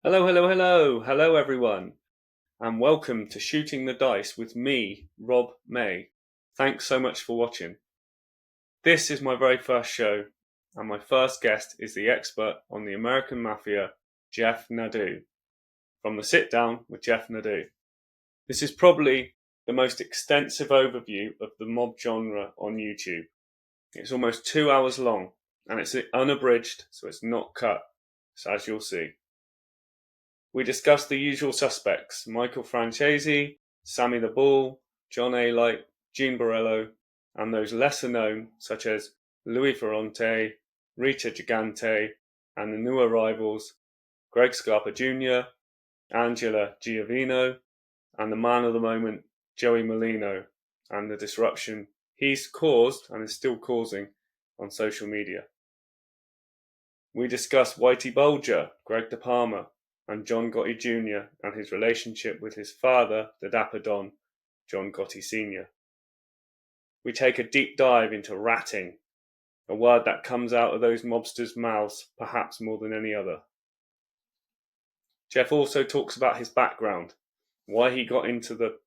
Hello, hello, hello, hello everyone, and welcome to Shooting the Dice with me, Rob May. Thanks so much for watching. This is my very first show, and my first guest is the expert on the American Mafia, Jeff Nadu, from the Sit Down with Jeff Nadu. This is probably the most extensive overview of the mob genre on YouTube. It's almost 2 hours long, and it's unabridged, so it's not cut, so as you'll see. We discuss the usual suspects, Michael Franzese, Sammy the Bull, John Alite, Gene Borrello, and those lesser known such as Louis Ferrante, Rita Gigante, and the new arrivals, Greg Scarpa Jr., Angela Giovino, and the man of the moment, Joey Merlino, and the disruption he's caused and is still causing on social media. We discuss Whitey Bulger, Greg DePalma, and John Gotti Jr. and his relationship with his father, the Dapper Don, John Gotti Sr. We take a deep dive into ratting, a word that comes out of those mobsters' mouths perhaps more than any other. Jeff also talks about his background, why he got into the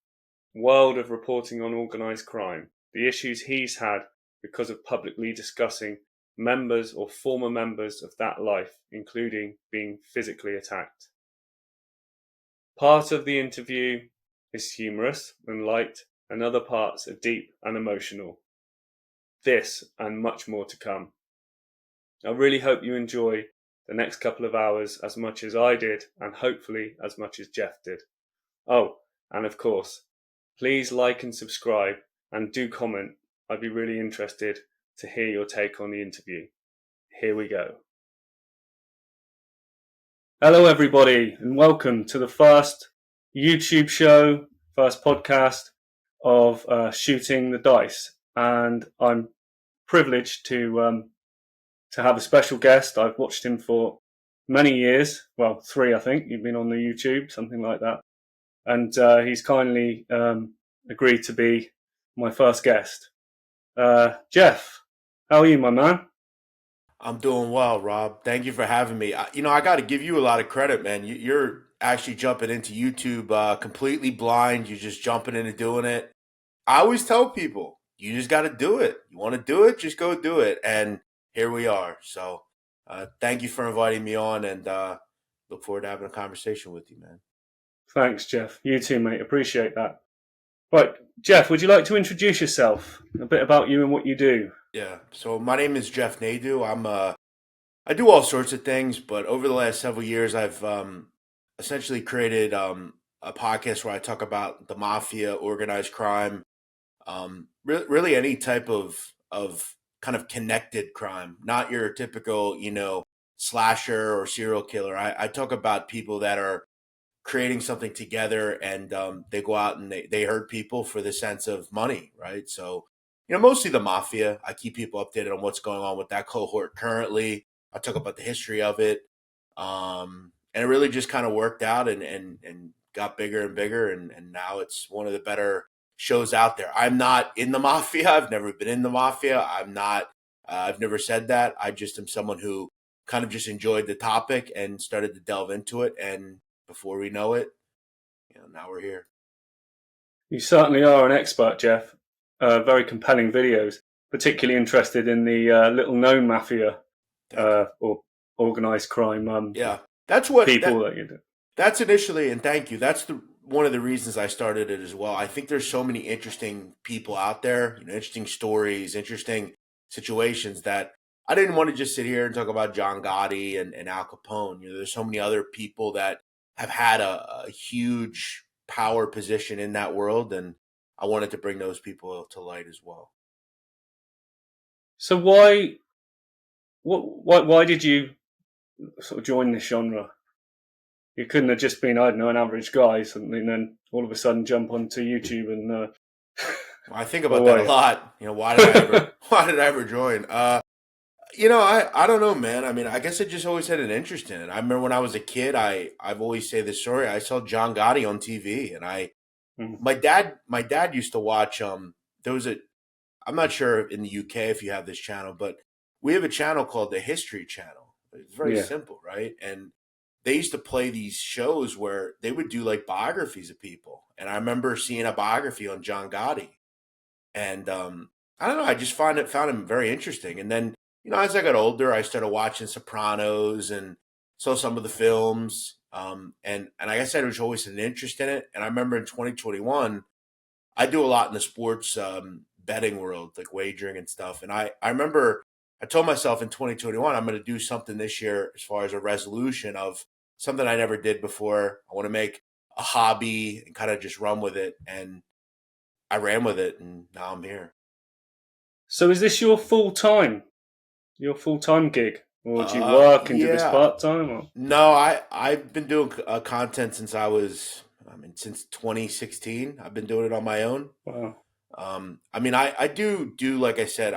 world of reporting on organised crime, the issues he's had because of publicly discussing members or former members of that life, including being physically attacked. Part of the interview is humorous and light, and other parts are deep and emotional. This and much more to come. I really hope you enjoy the next couple of hours as much as I did, and hopefully as much as Jeff did. Oh, and of course, please like and subscribe, and do comment. I'd be really interested to hear your take on the interview. Here we go. Hello everybody, and welcome to the first YouTube show, first podcast of Shooting the Dice. And I'm privileged to have a special guest. I've watched him for many years, well, 3 I think. You've been on the YouTube, something like that. And he's kindly agreed to be my first guest. Jeff, how are you, my man? I'm doing well, Rob. Thank you for having me. I got to give you a lot of credit, man. You're actually jumping into YouTube completely blind. You're just jumping into doing it. I always tell people, you just got to do it. You want to do it, just go do it. And here we are. So thank you for inviting me on, and look forward to having a conversation with you, man. Thanks, Jeff. You too, mate. Appreciate that. Right, Jeff, would you like to introduce yourself? A bit about you and what you do. Yeah. So my name is Jeff Nadu. I do all sorts of things, but over the last several years, I've essentially created a podcast where I talk about the mafia, organized crime, really any type of kind of connected crime, not your typical, slasher or serial killer. I talk about people that are creating something together, and they go out and they hurt people for the sense of money, right? So, mostly the mafia. I keep people updated on what's going on with that cohort currently. I talk about the history of it. And it really just kind of worked out and got bigger and bigger. And now it's one of the better shows out there. I'm not in the mafia. I've never been in the mafia. I've never said that. I just am someone who kind of just enjoyed the topic and started to delve into it. And before we know it, now we're here. You certainly are an expert, Jeff. Very compelling videos. Particularly interested in the little-known mafia or organized crime. Yeah, that's what people that you do. That's initially, and thank you. That's one of the reasons I started it as well. I think there's so many interesting people out there, interesting stories, interesting situations that I didn't want to just sit here and talk about John Gotti and Al Capone. There's so many other people that have had a huge power position in that world, and I wanted to bring those people to light as well. So why did you sort of join this genre? You couldn't have just been, I don't know, an average guy, and then all of a sudden jump onto YouTube and. I think about that a lot. Why did I ever join? I don't know, man. I mean, I guess I just always had an interest in it. I remember when I was a kid, I've always say this story. I saw John Gotti on TV, and my dad used to watch. I'm not sure in the UK if you have this channel, but we have a channel called the History Channel. It's very simple, right? And they used to play these shows where they would do like biographies of people. And I remember seeing a biography on John Gotti. And I don't know, I just found him very interesting. And then, as I got older, I started watching Sopranos and saw some of the films. And like I said, there was always an interest in it. And I remember in 2021, I do a lot in the sports betting world, like wagering and stuff. And I remember I told myself in 2021, I'm going to do something this year as far as a resolution of something I never did before. I want to make a hobby and kind of just run with it. And I ran with it, and now I'm here. So is this your full-time gig? Or do you work and do this Yeah. part-time? Or? No, I've been doing content since since 2016. I've been doing it on my own. Wow. I do, like I said,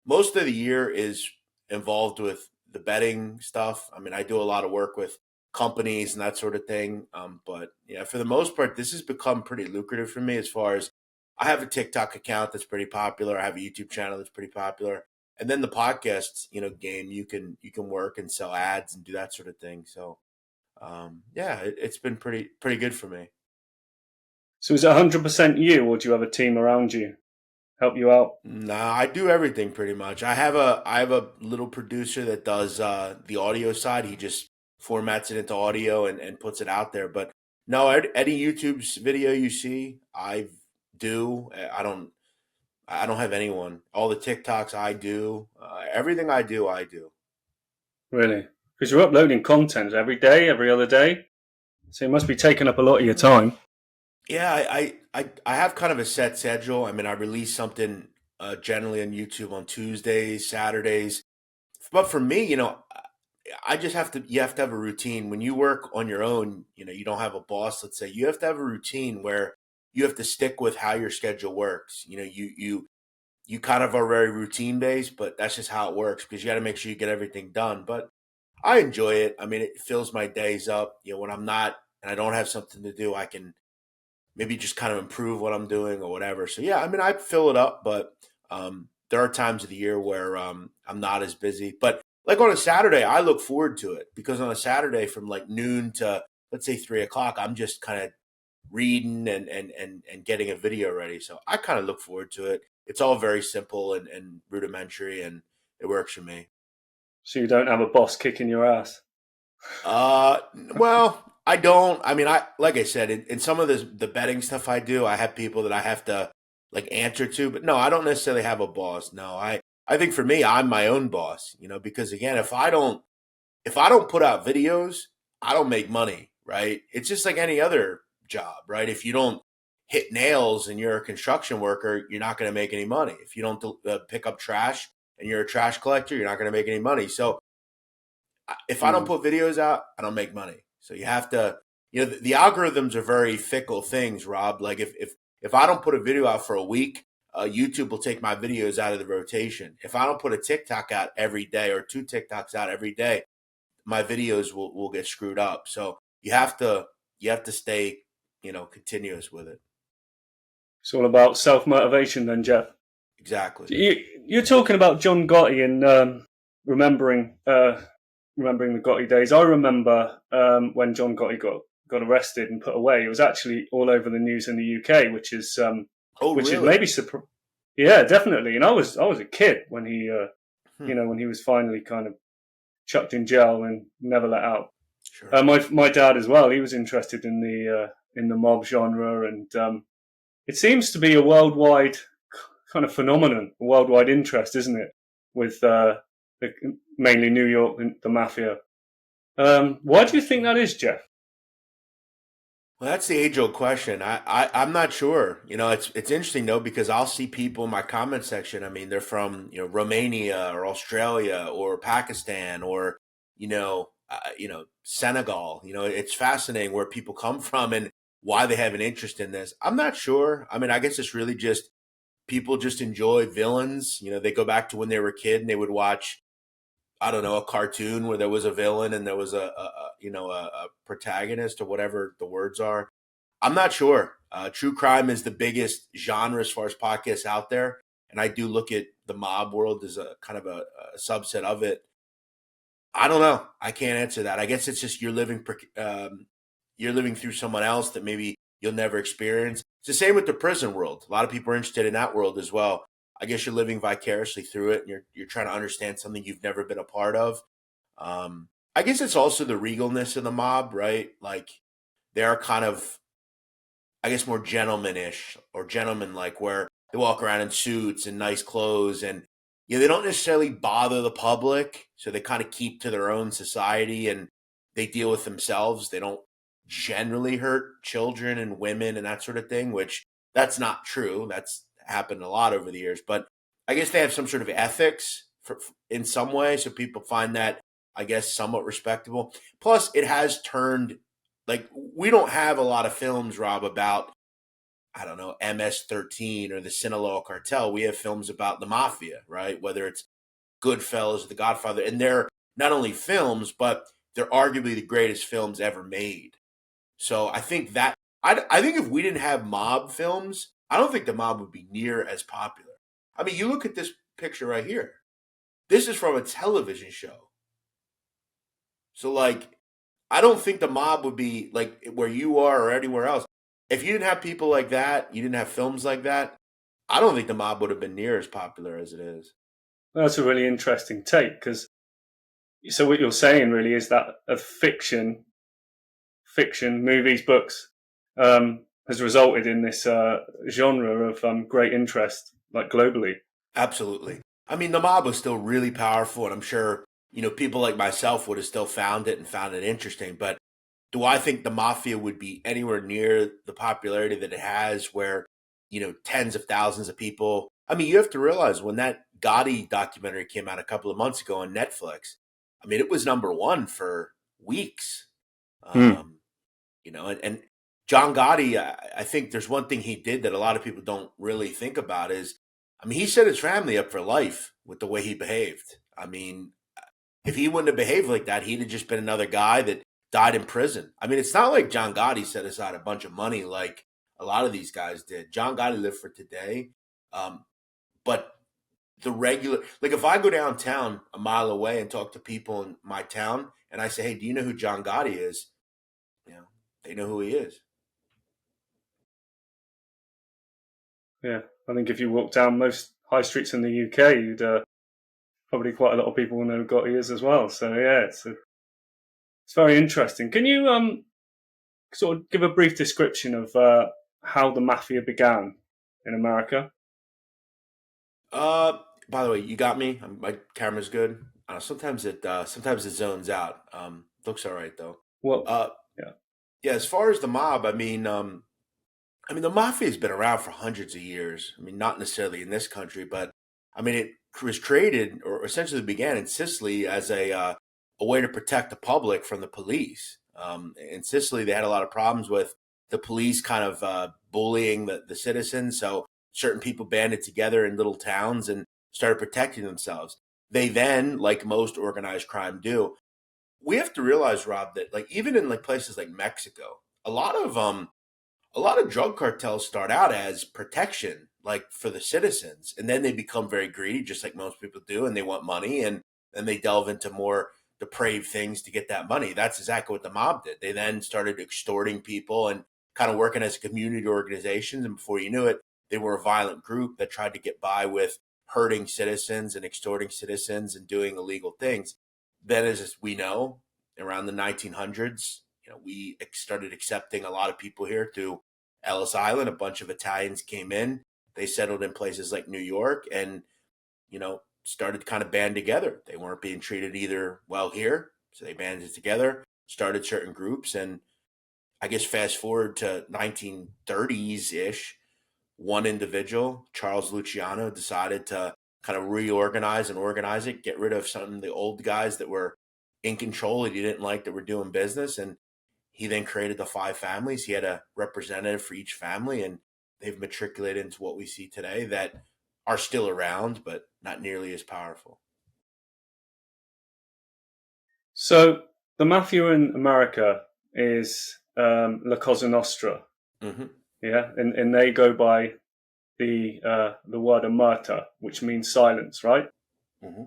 most of the year is involved with the betting stuff. I do a lot of work with companies and that sort of thing. But yeah, for the most part, this has become pretty lucrative for me as far as I have a TikTok account that's pretty popular. I have a YouTube channel that's pretty popular. And then the podcast, game, you can work and sell ads and do that sort of thing. So, yeah, it's been pretty good for me. So is it 100% you, or do you have a team around you help you out? Nah, I do everything pretty much. I have a little producer that does the audio side. He just formats it into audio and puts it out there. But no, any YouTube's video you see, I do. I don't have anyone. All the TikToks I do. Everything I do. Really? Because you're uploading content every day, every other day. So it must be taking up a lot of your time. Yeah, I have kind of a set schedule. I release something generally on YouTube on Tuesdays, Saturdays. But for me, I just you have to have a routine. When you work on your own, you don't have a boss, let's say, you have to have a routine where you have to stick with how your schedule works. You kind of are very routine based, but that's just how it works because you got to make sure you get everything done. But I enjoy it. It fills my days up. When I'm not and I don't have something to do, I can maybe just kind of improve what I'm doing or whatever. So yeah, I fill it up, but there are times of the year where I'm not as busy. But like on a Saturday, I look forward to it because on a Saturday from like noon to let's say 3 o'clock, I'm just kind of reading and getting a video ready. So I kind of look forward to it. It's all very simple and rudimentary, and it works for me. So you don't have a boss kicking your ass? Well, I don't. Like I said, in some of the betting stuff I do, I have people that I have to like answer to. But no, I don't necessarily have a boss. No, I think for me, I'm my own boss. Because again, if I don't put out videos, I don't make money. Right? It's just like any other job, right? If you don't hit nails and you're a construction worker, you're not going to make any money. If you don't pick up trash and you're a trash collector, you're not going to make any money. So if I don't put videos out, I don't make money. So you have to, the algorithms are very fickle things, Rob. Like if I don't put a video out for a week, YouTube will take my videos out of the rotation. If I don't put a TikTok out every day or 2 TikToks out every day, my videos will get screwed up. So you have to stay, continuous with it. It's all about self-motivation then, Jeff. Exactly. You're talking about John Gotti and remembering the Gotti days. I remember when John Gotti got arrested and put away. It was actually all over the news in the UK, which is really? Is maybe yeah, definitely. And I was a kid when he when he was finally kind of chucked in jail and never let out. Sure. My dad as well. He was interested in the mob genre, and it seems to be a worldwide kind of phenomenon, a worldwide interest, isn't it? With mainly New York, the Mafia. Why do you think that is, Jeff? Well, that's the age-old question. I'm not sure. It's interesting though because I'll see people in my comment section. They're from Romania or Australia or Pakistan or Senegal. It's fascinating where people come from and why they have an interest in this. I'm not sure. I guess it's really just people just enjoy villains. They go back to when they were a kid and they would watch, I don't know, a cartoon where there was a villain and there was a protagonist or whatever the words are. I'm not sure. True crime is the biggest genre as far as podcasts out there. And I do look at the mob world as a kind of a subset of it. I don't know. I can't answer that. I guess it's just you're living through someone else that maybe you'll never experience. It's the same with the prison world. A lot of people are interested in that world as well. I guess you're living vicariously through it, and you're trying to understand something you've never been a part of. I guess it's also the regalness of the mob, right? Like they are kind of, I guess, more gentleman-ish or gentleman-like, where they walk around in suits and nice clothes, and they don't necessarily bother the public, so they kind of keep to their own society and they deal with themselves. They don't generally hurt children and women and that sort of thing, which that's not true. That's happened a lot over the years, but I guess they have some sort of ethics in some way, so people find that, I guess, somewhat respectable. Plus, it has turned, like, we don't have a lot of films, Rob, about, I don't know, MS-13 or the Sinaloa cartel. We have films about the mafia, right? Whether it's Goodfellas or The Godfather. And they're not only films, but they're arguably the greatest films ever made. So I think that, I think if we didn't have mob films, I don't think the mob would be near as popular. I mean, you look at this picture right here. This is from a television show. So, like, I don't think the mob would be like where you are or anywhere else. If you didn't have people like that, you didn't have films like that, I don't think the mob would have been near as popular as it is. That's a really interesting take, because so what you're saying really is that a fiction, movies, books, has resulted in this genre of great interest, like globally. Absolutely. I mean, the mob was still really powerful, and I'm sure, people like myself would have still found it and found it interesting. But do I think the mafia would be anywhere near the popularity that it has, where, tens of thousands of people? I mean, you have to realize when that Gotti documentary came out a couple of months ago on Netflix, I mean, it was number one for weeks. And John Gotti, I think there's one thing he did that a lot of people don't really think about is, I mean, he set his family up for life with the way he behaved. I mean, if he wouldn't have behaved like that, he'd have just been another guy that died in prison. I mean, it's not like John Gotti set aside a bunch of money like a lot of these guys did. John Gotti lived for today. But the regular, like if I go downtown a mile away and talk to people in my town and I say, hey, do you know who John Gotti is? They know who he is. Yeah, I think if you walk down most high streets in the UK, you'd probably quite a lot of people will know who Gotti is as well. So yeah, it's very interesting. Can you sort of give a brief description of how the mafia began in America? By the way, you got me. My camera's good. Sometimes it zones out. Looks all right though. Well, yeah. As far as the mob, I mean, the mafia has been around for hundreds of years. I mean, not necessarily in this country, but I mean, it was created or essentially began in Sicily as a way to protect the public from the police. In Sicily, they had a lot of problems with the police kind of bullying the citizens. So certain people banded together in little towns and started protecting themselves. They then, like most organized crime do, we have to realize, Rob, that like even in like places like Mexico, a lot of drug cartels start out as protection, like for the citizens, and then they become very greedy, just like most people do, and they want money, and then they delve into more depraved things to get that money. That's exactly what the mob did. They then started extorting people and kind of working as community organizations, and before you knew it, they were a violent group that tried to get by with hurting citizens and extorting citizens and doing illegal things. Then, as we know, around the 1900s, we started accepting a lot of people here to Ellis Island. A bunch of Italians came in. They settled in places like New York and, started kind of band together. They weren't being treated either well here. So they banded together, started certain groups. And I guess fast forward to 1930s-ish, one individual, Charles Luciano, decided to kind of reorganize and organize it, get rid of some of the old guys that were in control that he didn't like that were doing business. And he then created the 5 families. He had a representative for each family, and they've matriculated into what we see today that are still around, but not nearly as powerful. So the mafia in America is La Cosa Nostra. Mm-hmm. Yeah, and they go by the word omerta, which means silence, right? Mm-hmm.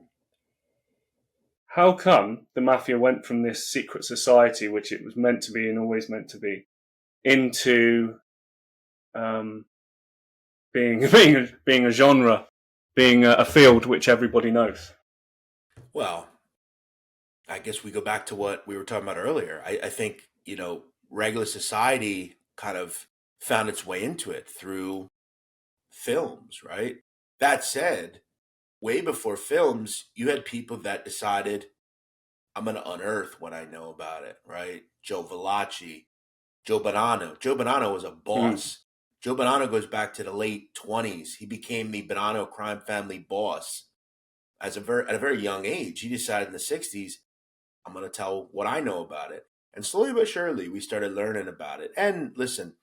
how come the Mafia went from this secret society, which it was meant to be and always meant to be, into being a genre, being a field which everybody knows? Well, I guess we go back to what we were talking about earlier. I think, regular society kind of found its way into it through films, right? That said, way before films, you had people that decided, I'm going to unearth what I know about it, right? Joe Valachi, Joe Bonanno. Joe Bonanno was a boss. Joe Bonanno goes back to the late 20s. He became the Bonanno crime family boss at a very young age. He decided in the 60s, I'm going to tell what I know about it. And slowly but surely, we started learning about it. And listen,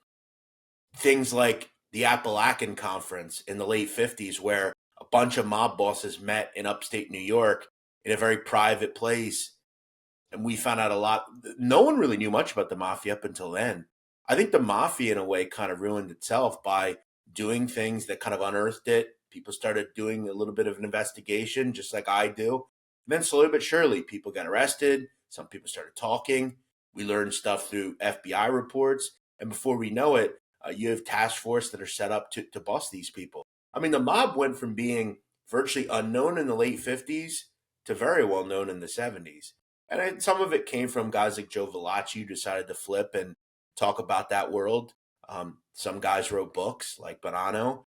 things like the Appalachian Conference in the late 50s, where a bunch of mob bosses met in upstate New York in a very private place. And we found out a lot. No one really knew much about the Mafia up until then. I think the Mafia, in a way, kind of ruined itself by doing things that kind of unearthed it. People started doing a little bit of an investigation, just like I do. And then slowly but surely, people got arrested. Some people started talking. We learned stuff through FBI reports. And before we know it, you have task force that are set up to bust these people. I mean, the mob went from being virtually unknown in the late 50s to very well known in the 70s. And some of it came from guys like Joe Valachi, who decided to flip and talk about that world. Some guys wrote books like Bonanno.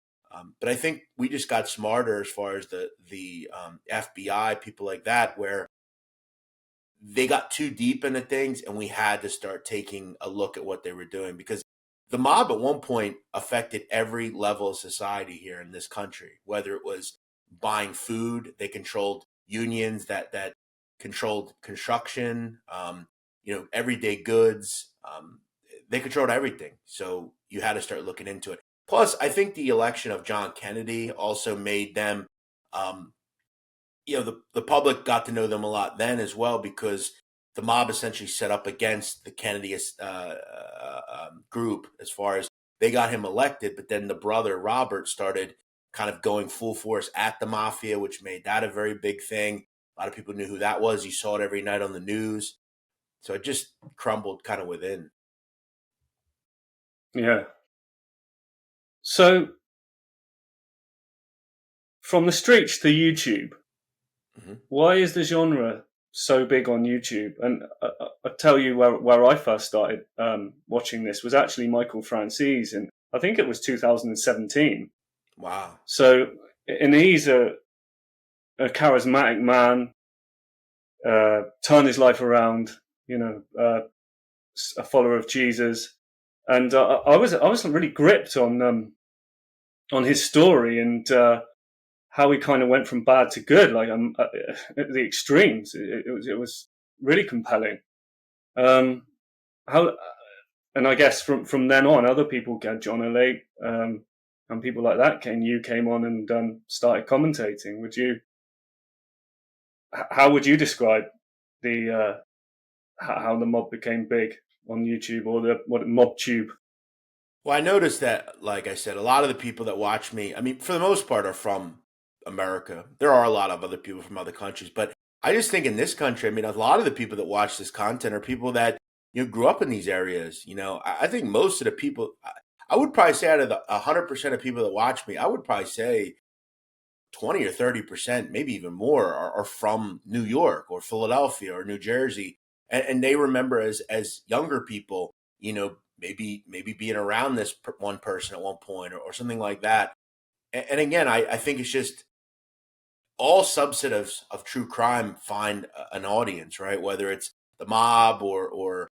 But I think we just got smarter as far as the FBI, people like that, where they got too deep into things and we had to start taking a look at what they were doing, because the mob at one point affected every level of society here in this country, whether it was buying food. They controlled unions that controlled construction, everyday goods. They controlled everything. So you had to start looking into it. Plus, I think the election of John Kennedy also made them, the public got to know them a lot then as well, because the mob essentially set up against the Kennedy group as far as they got him elected. But then the brother, Robert, started kind of going full force at the Mafia, which made that a very big thing. A lot of people knew who that was. You saw it every night on the news. So it just crumbled kind of within. Yeah. So from the streets to YouTube, why is the genre so big on YouTube? And I'll tell you where I first started watching this was actually Michael Franzese, and I think it was 2017. Wow. So, and he's a charismatic man, turned his life around, a follower of Jesus. And I was really gripped on his story and how he kind of went from bad to good, like at the extremes. It was really compelling. And I guess from then on, other people get John Alite, and people like that came on and started commentating. How would you describe the how the mob became big on YouTube, or what MobTube? Well, I noticed that, like I said, a lot of the people that watch me, I mean, for the most part, are from America. There are a lot of other people from other countries, but I just think in this country, I mean, a lot of the people that watch this content are people that grew up in these areas. I think most of the people, I would probably say out of the 100% of people that watch me, I would probably say 20 or 30%, maybe even more, are from New York or Philadelphia or New Jersey, and they remember as younger people, maybe being around this one person at one point or something like that. And again, I think it's just all subsets of true crime find an audience, right? Whether it's the mob or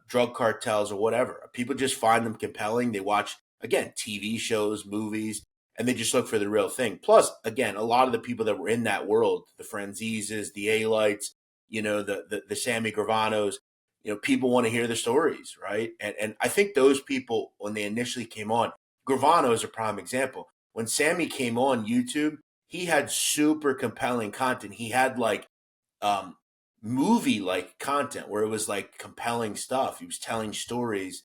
drug cartels or whatever. People just find them compelling. They watch, again, TV shows, movies, and they just look for the real thing. Plus, again, a lot of the people that were in that world, the Franzeses, the Alites, the Sammy Gravanos, people want to hear the stories, right? And I think those people, when they initially came on, Gravano is a prime example. When Sammy came on YouTube, he had super compelling content. He had like movie like content where it was like compelling stuff. He was telling stories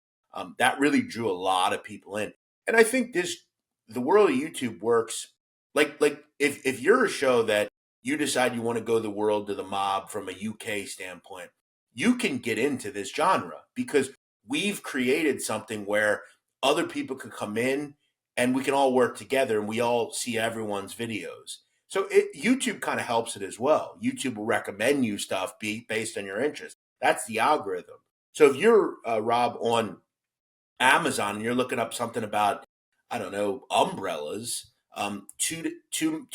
that really drew a lot of people in. And I think the world of YouTube works like if you're a show that you decide you want to go the world to the mob from a UK standpoint, you can get into this genre because we've created something where other people can come in and we can all work together and we all see everyone's videos. So YouTube kind of helps it as well. YouTube will recommend you stuff based on your interest. That's the algorithm. So if you're Rob on Amazon and you're looking up something about, I don't know, umbrellas, 2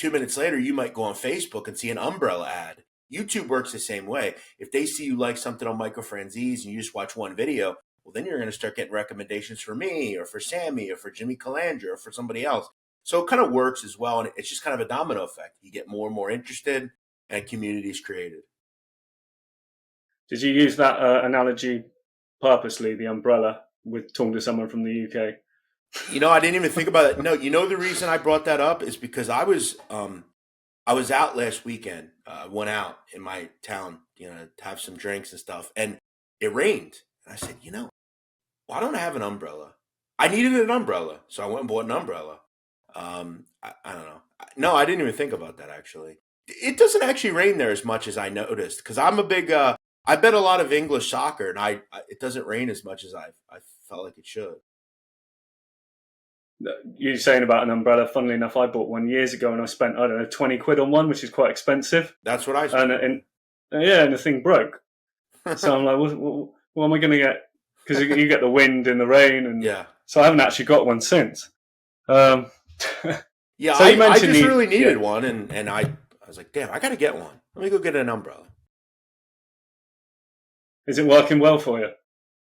minutes later you might go on Facebook and see an umbrella ad. YouTube works the same way. If they see you like something on Franzese and you just watch one video, well, then you're going to start getting recommendations for me or for Sammy or for Jimmy Calandra or for somebody else. So it kind of works as well, and it's just kind of a domino effect. You get more and more interested, and communities created. Did you use that analogy purposely, the umbrella, with talking to someone from the UK? I didn't even think about it. No, the reason I brought that up is because I was out last weekend. I went out in my town, to have some drinks and stuff, and it rained. And I said, why don't I have an umbrella? I needed an umbrella, so I went and bought an umbrella. I don't know. No, I didn't even think about that, actually. It doesn't actually rain there as much as I noticed, because I'm a big, I bet a lot of English soccer, and it doesn't rain as much as I felt like it should. You're saying about an umbrella. Funnily enough, I bought one years ago, and I spent, I don't know, 20 quid on one, which is quite expensive. That's what I spent. And the thing broke. So I'm like, what am I going to get? Because you get the wind and the rain, and yeah. So I haven't actually got one since. Yeah, so I just really needed one, and I was like, damn, I got to get one. Let me go get an umbrella. Is it working well for you?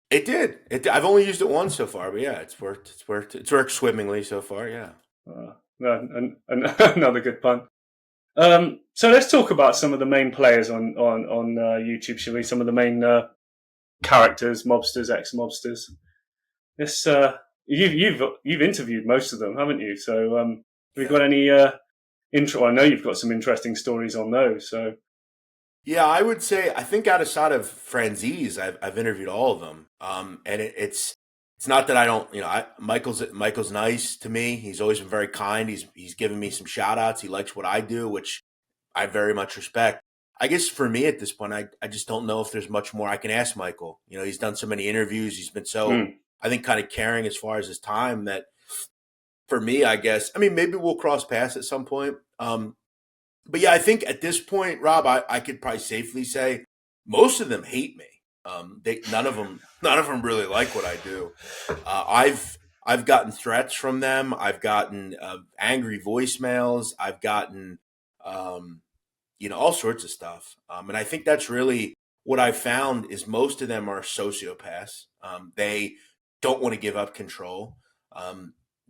It did. I've only used it once so far, but yeah, it's worked. It's worked swimmingly so far. Yeah. Another good pun. So let's talk about some of the main players on YouTube, shall we? Some of the main characters, mobsters, ex-mobsters. This you've interviewed most of them, haven't you? So have you got any intro? I know you've got some interesting stories on those. So yeah, I would say I think outside of Franzese, I've interviewed all of them. And it's not that I don't, Michael's nice to me. He's always been very kind. He's given me some shout outs. He likes what I do, which I very much respect. I guess for me at this point, I just don't know if there's much more I can ask Michael. He's done so many interviews. He's been so, I think, kind of caring as far as his time that for me, I guess, maybe we'll cross paths at some point. But yeah, I think at this point, Rob, I could probably safely say most of them hate me. None of them really like what I do. I've gotten threats from them. I've gotten angry voicemails. I've gotten all sorts of stuff. And I think that's really what I've found is most of them are sociopaths. They don't want to give up control.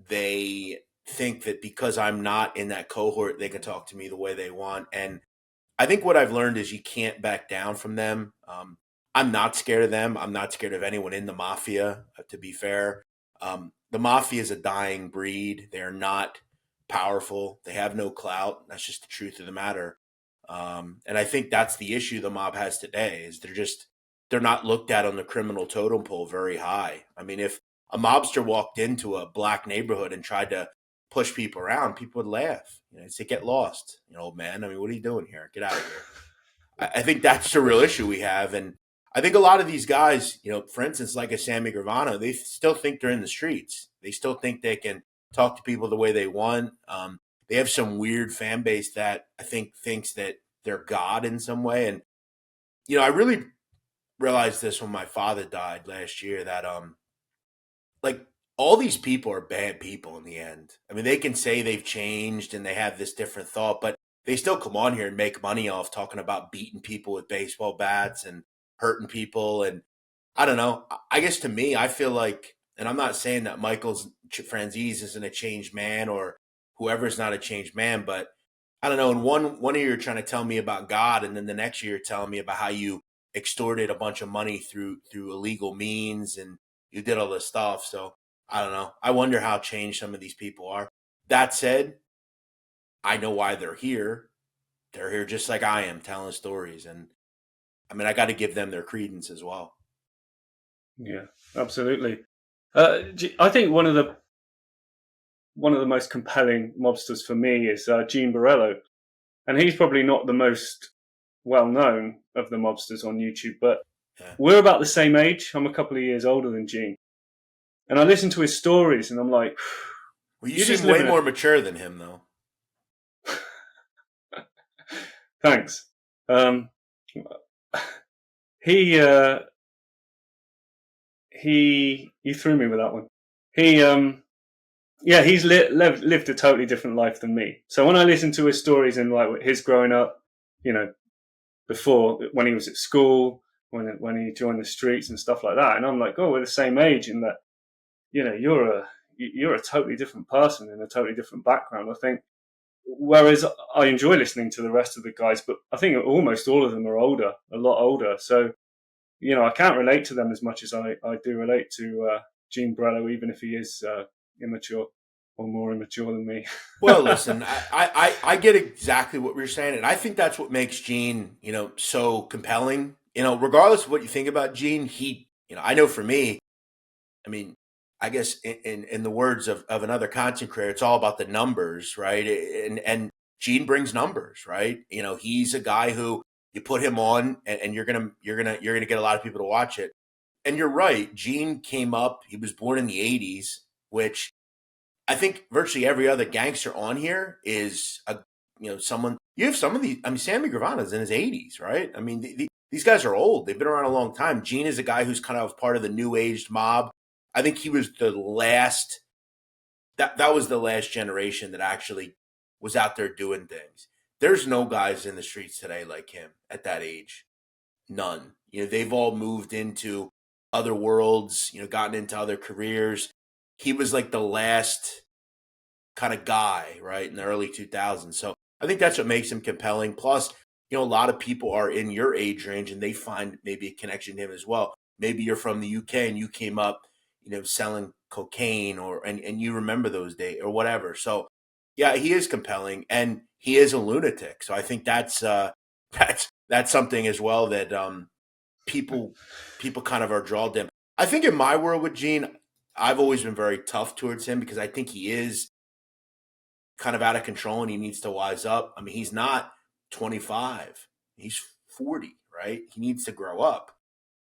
They think that because I'm not in that cohort, they can talk to me the way they want. And I think what I've learned is you can't back down from them. I'm not scared of them. I'm not scared of anyone in the Mafia, to be fair. The Mafia is a dying breed. They're not powerful. They have no clout. That's just the truth of the matter. And I think that's the issue the mob has today is they're not looked at on the criminal totem pole very high. If a mobster walked into a black neighborhood and tried to push people around, people would laugh. They'd say, "Get lost, old man. What are you doing here? Get out of here." I think that's the real issue we have. And I think a lot of these guys, for instance, like a Sammy Gravano, they still think they're in the streets. They still think they can talk to people the way they want. They have some weird fan base that I think thinks that they're God in some way. And, I really realized this when my father died last year that, all these people are bad people in the end. They can say they've changed and they have this different thought, but they still come on here and make money off talking about beating people with baseball bats and hurting people. And I don't know. I guess to me, I feel like, and I'm not saying that Michael's Franzese isn't a changed man or whoever's not a changed man, but I don't know. And one year you're trying to tell me about God, and then the next year you're telling me about how you extorted a bunch of money through illegal means and you did all this stuff. So I don't know. I wonder how changed some of these people are. That said, I know why they're here. They're here just like I am, telling stories. And I got to give them their credence as well. Yeah, absolutely. I think one of the most compelling mobsters for me is Borrello. and he's probably not the most well known of the mobsters on YouTube, but Yeah. we're about the same age. I'm a couple of years older than Gene, and I listen to his stories, and I'm like, well, you seem way more mature than him, though. Thanks. You threw me with that one. He's lived a totally different life than me. So when I listen to his stories and like his growing up, you know, before when he was at school, when he joined the streets and stuff like that, and I'm like, oh, we're the same age in that, you know, you're a totally different person in a totally different background. I think. Whereas I enjoy listening to the rest of the guys, but I think almost all of them are older, a lot older. So, you know, I can't relate to them as much as I do relate to Gene Borrello, even if he is immature or more immature than me. Well, listen, I get exactly what you're saying, and I think that's what makes Gene, you know, so compelling. You know, regardless of what you think about Gene, I know for me, I mean, I guess in the words of another content creator, it's all about the numbers, right? And Gene brings numbers, right? You know, he's a guy who you put him on, and you're gonna get a lot of people to watch it. And you're right, Gene came up. He was born in the '80s, which I think virtually every other gangster on here is someone. You have some of these. I mean, Sammy Gravano's in his '80s, right? I mean, these guys are old. They've been around a long time. Gene is a guy who's kind of part of the new aged mob. I think he was the last. That was the last generation that actually was out there doing things. There's no guys in the streets today like him at that age. None. You know, they've all moved into other worlds. You know, gotten into other careers. He was like the last kind of guy, right, in the early 2000s. So I think that's what makes him compelling. Plus, you know, a lot of people are in your age range and they find maybe a connection to him as well. Maybe you're from the UK and you came up, you know, selling cocaine and you remember those days or whatever. So yeah, he is compelling and he is a lunatic. So I think that's something as well that people kind of are drawn to him. I think in my world with Gene, I've always been very tough towards him because I think he is kind of out of control and he needs to wise up. I mean, he's not 25. He's 40, right? He needs to grow up.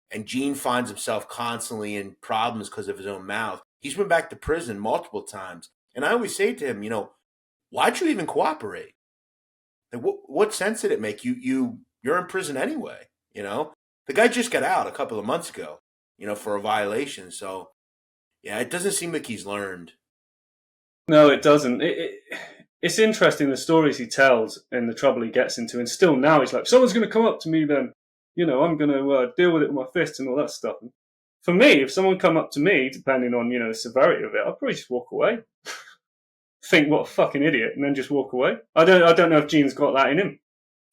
And Gene finds himself constantly in problems because of his own mouth. He's been back to prison multiple times. And I always say to him, you know, why'd you even cooperate? Like, what sense did it make? You're in prison anyway, you know? The guy just got out a couple of months ago, you know, for a violation. So, yeah, it doesn't seem like he's learned. No, it doesn't. It's interesting the stories he tells and the trouble he gets into. And still now he's like, someone's going to come up to me then. You know, I'm going to deal with it with my fists and all that stuff. And for me, if someone come up to me, depending on, you know, the severity of it, I'd probably just walk away. Think what a fucking idiot and then just walk away. I don't know if Gene's got that in him.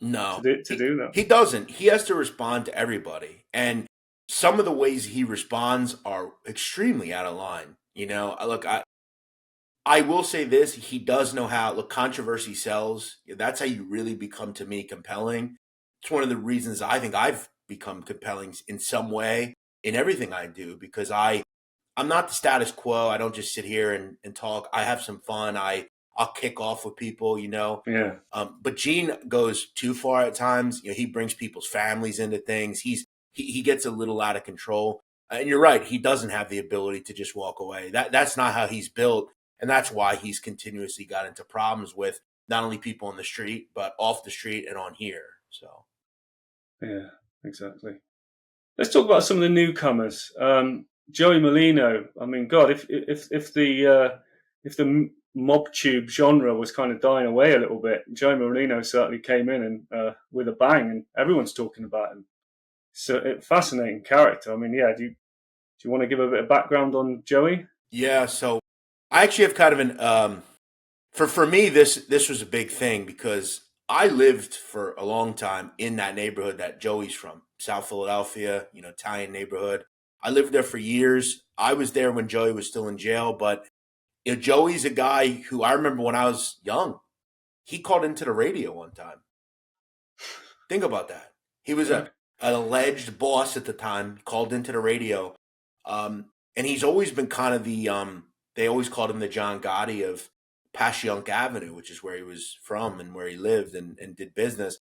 No. To do that. He doesn't. He has to respond to everybody. And some of the ways he responds are extremely out of line. You know, look, I will say this. He does know how. Look, controversy sells. That's how you really become, to me, compelling. It's one of the reasons I think I've become compelling in some way in everything I do because I'm not the status quo. I don't just sit here and talk. I have some fun. I'll kick off with people, you know. Yeah. But Gene goes too far at times. You know, he brings people's families into things. He gets a little out of control. And you're right. He doesn't have the ability to just walk away. That's not how he's built. And that's why he's continuously got into problems with not only people on the street, but off the street and on here. So, yeah, exactly. Let's talk about some of the newcomers. Joey Merlino. I mean, God, if the MobTube genre was kind of dying away a little bit, Joey Merlino certainly came in and with a bang, and everyone's talking about him. So, fascinating character. I mean, yeah. Do you want to give a bit of background on Joey? Yeah. So, I actually have kind of an for me this was a big thing because I lived for a long time in that neighborhood that Joey's from, South Philadelphia, you know, Italian neighborhood. I lived there for years. I was there when Joey was still in jail, but you know, Joey's a guy who I remember when I was young, he called into the radio one time. Think about that. He was an alleged boss at the time, called into the radio. And he's always been kind of the they always called him the John Gotti of Passyunk Avenue, which is where he was from and where he lived and did business.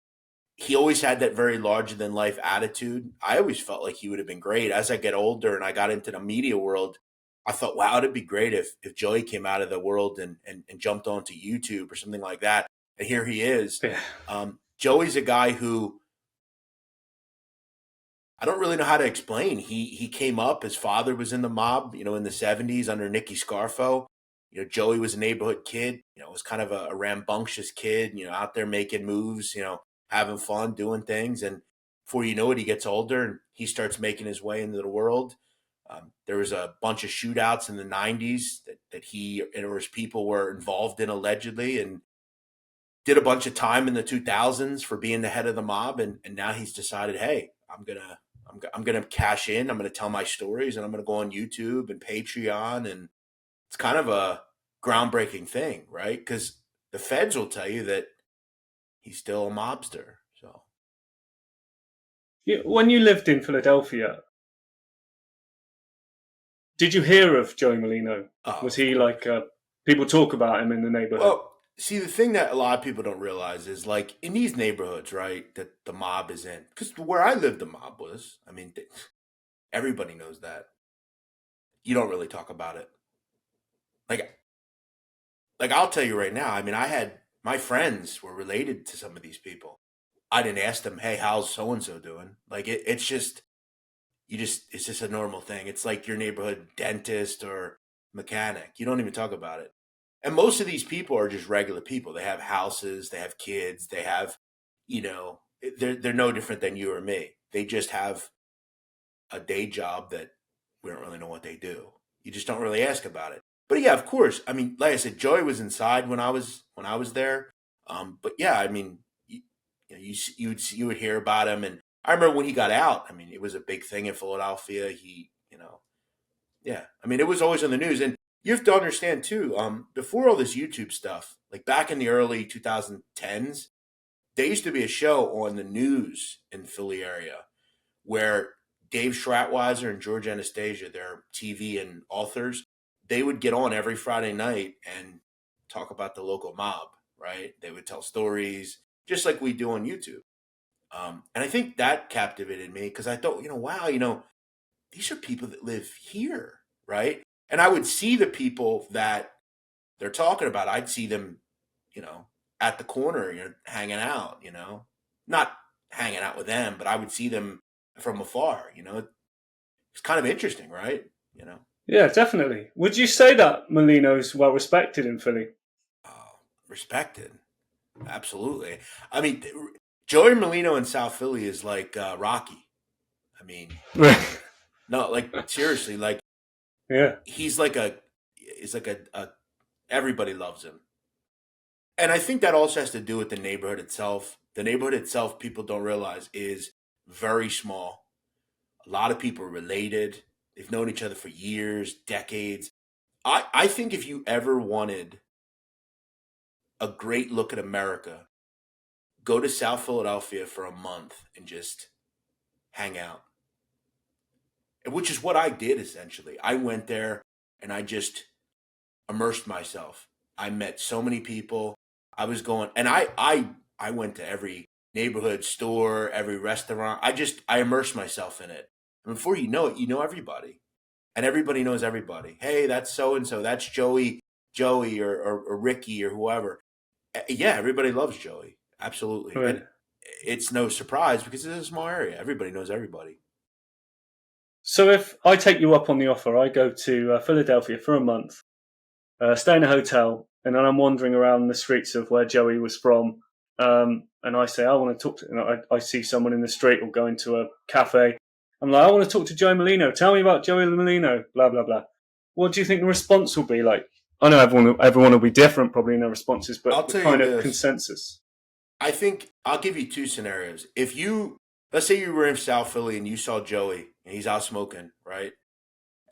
He always had that very larger than life attitude. I always felt like he would have been great. As I get older and I got into the media world, I thought, wow, it'd be great if Joey came out of the world and jumped onto YouTube or something like that. And here he is. Yeah. Joey's a guy who I don't really know how to explain. He came up. His father was in the mob, in the 70s under Nicky Scarfo. Joey was a neighborhood kid. Was kind of a rambunctious kid. Out there making moves. Having fun, doing things, and before you know it, he gets older and he starts making his way into the world. There was a bunch of shootouts in the 90s that he or his people were involved in allegedly, and did a bunch of time in the 2000s for being the head of the mob. And now he's decided, hey, I'm gonna cash in. I'm gonna tell my stories, and I'm gonna go on YouTube and Patreon, and it's kind of a groundbreaking thing, right? Because the feds will tell you that he's still a mobster. So, When you lived in Philadelphia, did you hear of Joey Merlino? Was he like people talk about him in the neighborhood? Well, see, the thing that a lot of people don't realize is like in these neighborhoods, right, that the mob is in. Because where I lived, the mob was. I mean, everybody knows that. You don't really talk about it. Like I'll tell you right now. I mean, I had my friends were related to some of these people. I didn't ask them, hey, how's so and so doing? Like it's just it's just a normal thing. It's like your neighborhood dentist or mechanic. You don't even talk about it. And most of these people are just regular people. They have houses, they have kids, they have, they're no different than you or me. They just have a day job that we don't really know what they do. You just don't really ask about it. But yeah, of course. I mean, like I said, Joey was inside when I was there. But yeah, I mean, you would hear about him, and I remember when he got out. I mean, it was a big thing in Philadelphia. Yeah. I mean, it was always on the news, and you have to understand too. Before all this YouTube stuff, like back in the early 2010s, there used to be a show on the news in Philly area where Dave Schratweiser and George Anastasia, their TV and authors, they would get on every Friday night and talk about the local mob, right? They would tell stories just like we do on YouTube. And I think that captivated me because I thought, wow, these are people that live here, right? And I would see the people that they're talking about. I'd see them, at the corner, hanging out, not hanging out with them, but I would see them from afar, It's kind of interesting, right? Yeah, definitely. Would you say that Merlino's well respected in Philly? Respected. Absolutely. I mean, Joey Merlino in South Philly is like Rocky. I mean, no, like seriously, like yeah, he's like a everybody loves him. And I think that also has to do with the neighborhood itself. The neighborhood itself, people don't realize, is very small. A lot of people are related. They've known each other for years, decades. I think if you ever wanted a great look at America, go to South Philadelphia for a month and just hang out. Which is what I did essentially. I went there and I just immersed myself. I met so many people. I was going, and I went to every neighborhood store, every restaurant. I immersed myself in it. And before you know it, you know everybody, and everybody knows everybody. Hey, that's so and so. That's Joey, or Ricky or whoever. Yeah, everybody loves Joey. Absolutely. right. And it's no surprise because it's a small area. Everybody knows everybody. So if I take you up on the offer, I go to Philadelphia for a month, stay in a hotel, and then I'm wandering around the streets of where Joey was from, and I say, I want to talk to, I see someone in the street or go into a cafe. I'm like, I want to talk to Joey Merlino. Tell me about Joey Merlino, blah, blah, blah. What do you think the response will be like? I know everyone will be different probably in their responses, but I'll the tell kind you of this. consensus. I think I'll give you two scenarios. If let's say you were in South Philly and you saw Joey and he's out smoking, right?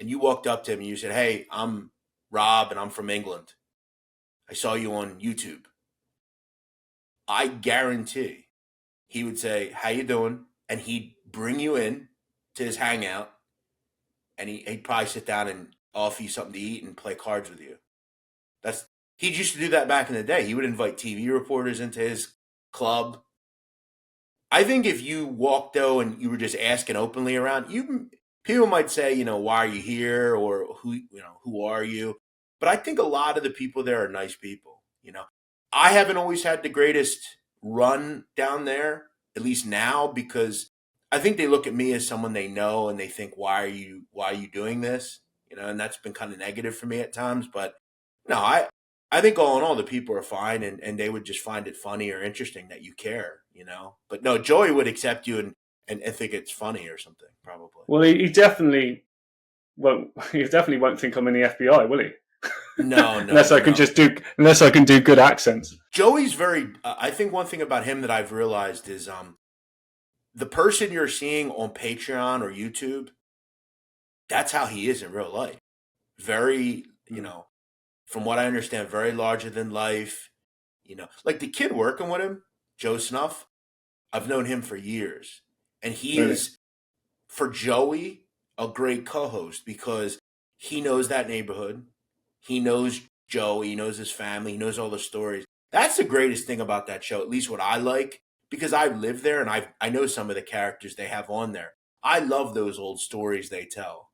And you walked up to him and you said, hey, I'm Rob and I'm from England. I saw you on YouTube. I guarantee he would say, how you doing? And he'd bring you in to his hangout and he'd probably sit down and offer you something to eat and play cards with you. he used to do that back in the day. He would invite TV reporters into his club. I think if you walked though and you were just asking openly around, people might say, you know, why are you here, or who are you? But I think a lot of the people there are nice people. You know, I haven't always had the greatest run down there, at least now, because I think they look at me as someone they know and they think, why are you doing this? You know, and that's been kind of negative for me at times. But no, I think all in all, the people are fine, and they would just find it funny or interesting that you care, you know. But no, Joey would accept you and think it's funny or something, probably. Well, he definitely won't. He definitely won't think I'm in the FBI, will he? No, unless I can do good accents. Joey's very. I think one thing about him that I've realized is the person you're seeing on Patreon or YouTube. That's how he is in real life. Very, you know, from what I understand, very larger than life. You know, like the kid working with him, Joe Snuff. I've known him for years, and he is, for Joey, a great co-host because he knows that neighborhood. He knows Joey. He knows his family. He knows all the stories. That's the greatest thing about that show, at least what I like, because I've lived there and I know some of the characters they have on there. I love those old stories they tell.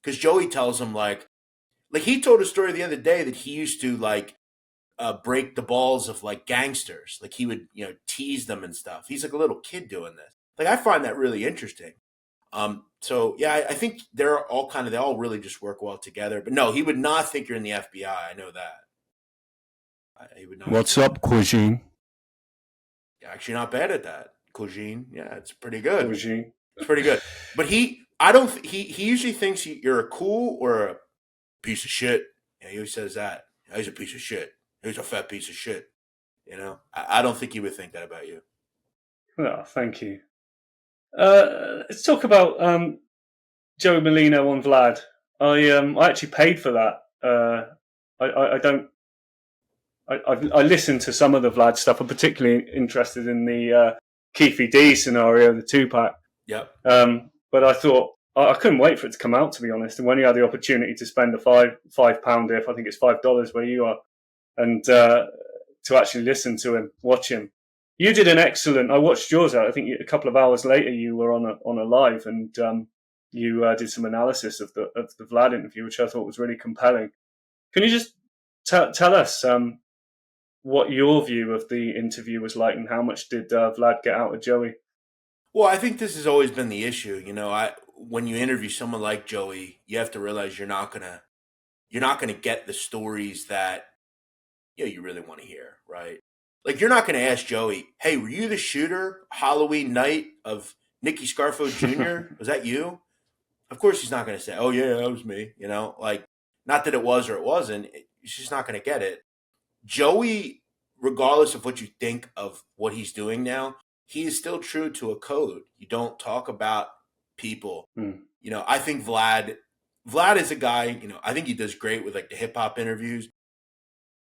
Because Joey tells them, like he told a story the other day that he used to, break the balls of, like, gangsters. Like, he would, you know, tease them and stuff. He's like a little kid doing this. Like, I find that really interesting. So yeah, I think they all really just work well together. But no, he would not think you're in the FBI. I know that. He would not. What's up, Cuisine? You're actually not bad at that, Cuisine. Yeah, it's pretty good. Cuisine. It's pretty good. But he usually thinks you're a cool or a piece of shit. Yeah, he always says that. He's a piece of shit. He's a fat piece of shit. You know, I don't think he would think that about you. Oh, thank you. Let's talk about Joey Merlino on Vlad. I actually paid for that. I listened to some of the Vlad stuff. I'm particularly interested in the Keefy D scenario, the 2-pack. Yep. But I thought I couldn't wait for it to come out, to be honest. And when you had the opportunity to spend a £5 if I think it's $5 where you are, and to actually listen to him, watch him. You did an excellent. I watched yours out. I think a couple of hours later you were on a live, and you did some analysis of the Vlad interview, which I thought was really compelling. Can you just tell us what your view of the interview was like, and how much did Vlad get out of Joey? Well, I think this has always been the issue. You know, when you interview someone like Joey, you have to realize you're not gonna get the stories that you really want to hear, right? Like, you're not going to ask Joey, hey, were you the shooter Halloween night of Nicky Scarpa Jr.? Was that you? Of course he's not going to say, oh, yeah, that was me. You know, like, not that it was or it wasn't. He's just not going to get it. Joey, regardless of what you think of what he's doing now, he is still true to a code. You don't talk about people. You know, I think Vlad is a guy, you know, I think he does great with, like, the hip-hop interviews.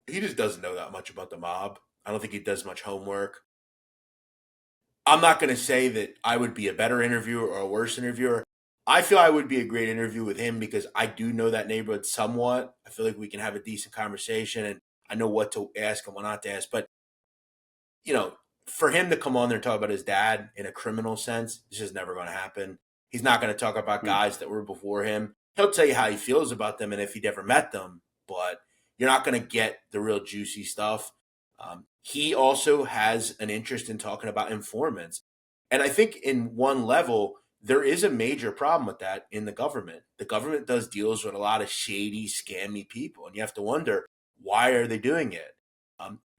He just doesn't know that much about the mob. I don't think he does much homework. I'm not going to say that I would be a better interviewer or a worse interviewer. I feel I would be a great interview with him because I do know that neighborhood somewhat. I feel like we can have a decent conversation, and I know what to ask and what not to ask. But, you know, for him to come on there and talk about his dad in a criminal sense, this is never going to happen. He's not going to talk about guys that were before him. He'll tell you how he feels about them and if he'd ever met them, but you're not going to get the real juicy stuff. He also has an interest in talking about informants. And I think in one level, there is a major problem with that in the government. The government does deals with a lot of shady, scammy people. And you have to wonder, why are they doing it?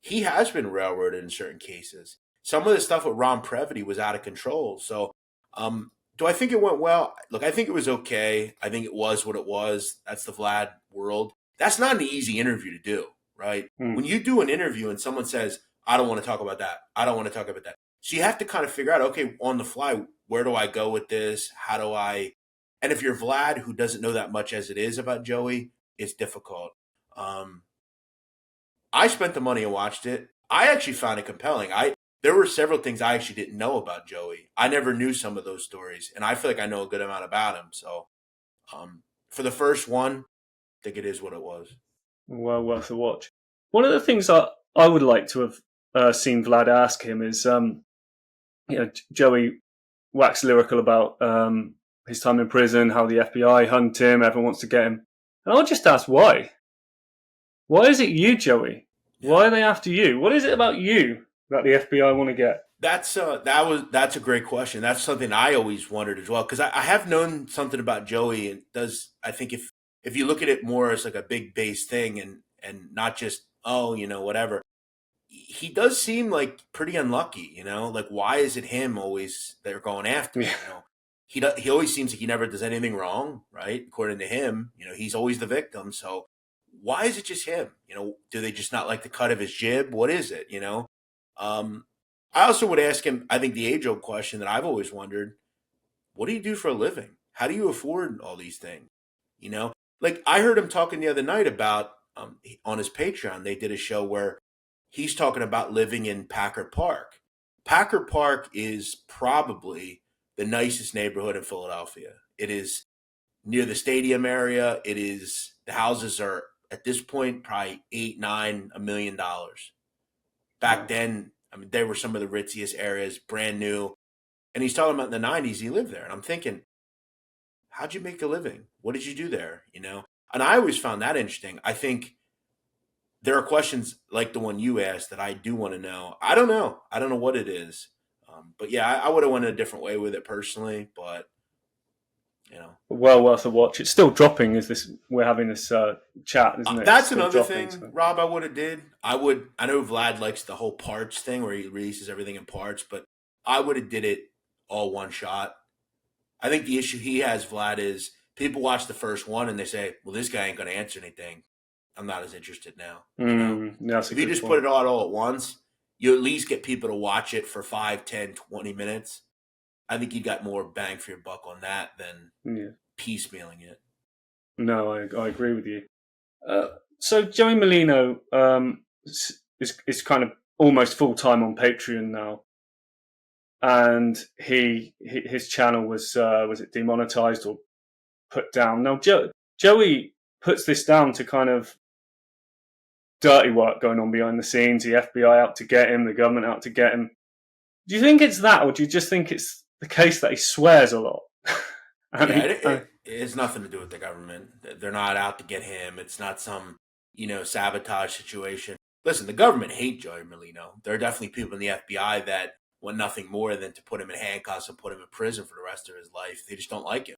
He has been railroaded in certain cases. Some of the stuff with Ron Previty was out of control. So do I think it went well? Look, I think it was okay. I think it was what it was. That's the Vlad world. That's not an easy interview to do, right? When you do an interview and someone says, I don't want to talk about that. I don't want to talk about that. So you have to kind of figure out, okay, on the fly, where do I go with this? How do I? And if you're Vlad, who doesn't know that much as it is about Joey, it's difficult. I spent the money and watched it. I actually found it compelling. There were several things I actually didn't know about Joey. I never knew some of those stories, and I feel like I know a good amount about him. So for the first one, I think it is what it was. Well worth a watch. one of the things that I would like to have seen Vlad ask him is, Joey waxed lyrical about his time in prison, how the FBI hunt him, everyone wants to get him. And I'll just ask why. Why is it you, Joey? Yeah. Why are they after you? What is it about you that the FBI want to get? That's a great question. That's something I always wondered as well, because I have known something about Joey, and I think if you look at it more as like a big base thing and not just whatever, he does seem like pretty unlucky. Like, why is it him always they're going after? Yeah. He always seems like he never does anything wrong, right? According to him, he's always the victim. So why is it just him? Do they just not like the cut of his jib? What is it? I also would ask him, I think the age-old question that I've always wondered, what do you do for a living? How do you afford all these things? Like, I heard him talking the other night about, on his Patreon, they did a show where he's talking about living in Packard Park. Packard Park is probably the nicest neighborhood in Philadelphia. It is near the stadium area. The houses are, at this point, probably $8, $9, $1 million. Back then, they were some of the ritziest areas, brand new. And he's talking about in the 90s, he lived there. And I'm thinking, how'd you make a living? What did you do there? And I always found that interesting. I think there are questions like the one you asked that I do want to know. I don't know. I don't know what it is. But yeah, I would have went a different way with it personally, but well worth a watch. It's still dropping as we're having this chat, isn't it? That's another thing, so. Rob, I would have did. I know Vlad likes the whole parts thing where he releases everything in parts, but I would have did it all one shot. I think the issue he has, Vlad, is people watch the first one and they say, well, this guy ain't going to answer anything. I'm not as interested now. If you just put it all at once, you at least get people to watch it for 5, 10, 20 minutes. I think you got more bang for your buck on that than piecemealing it. No, I agree with you. So Joey Merlino is kind of almost full time on Patreon now, and his channel was it demonetized or put down? Now Joey puts this down to kind of dirty work going on behind the scenes, the FBI out to get him, the government out to get him. Do you think it's that, or do you just think it's the case that he swears a lot? It has nothing to do with the government. They're not out to get him. It's not some, sabotage situation. Listen, the government hate Joey Merlino. There are definitely people in the FBI that want nothing more than to put him in handcuffs and put him in prison for the rest of his life. They just don't like him.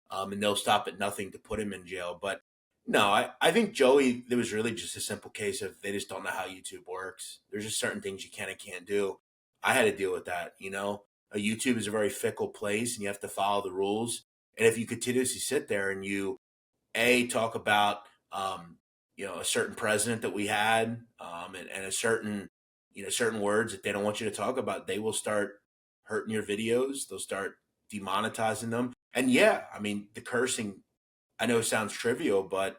And they'll stop at nothing to put him in jail. But no, I think Joey, there was really just a simple case of they just don't know how YouTube works. There's just certain things you can and can't do. I had to deal with that, YouTube is a very fickle place and you have to follow the rules. And if you continuously sit there and you, talk about, a certain president that we had and a certain, certain words that they don't want you to talk about, they will start hurting your videos. They'll start demonetizing them. And the cursing, I know it sounds trivial, but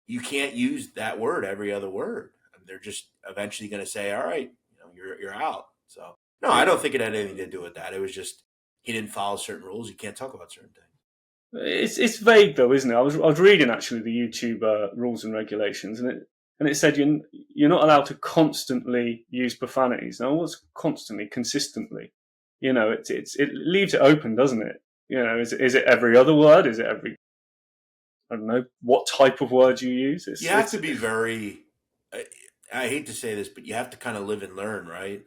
you can't use that word every other word. They're just eventually going to say, all right, you're out. So, no, I don't think it had anything to do with that. It was just he didn't follow certain rules. You can't talk about certain things. It's vague though, isn't it? I was reading actually the YouTube rules and regulations, and it said you're not allowed to constantly use profanities. Now, what's constantly? Consistently? It leaves it open, doesn't it? Is it every other word? Is it every? I don't know what type of word you use. You have to be very. I hate to say this, but you have to kind of live and learn, right?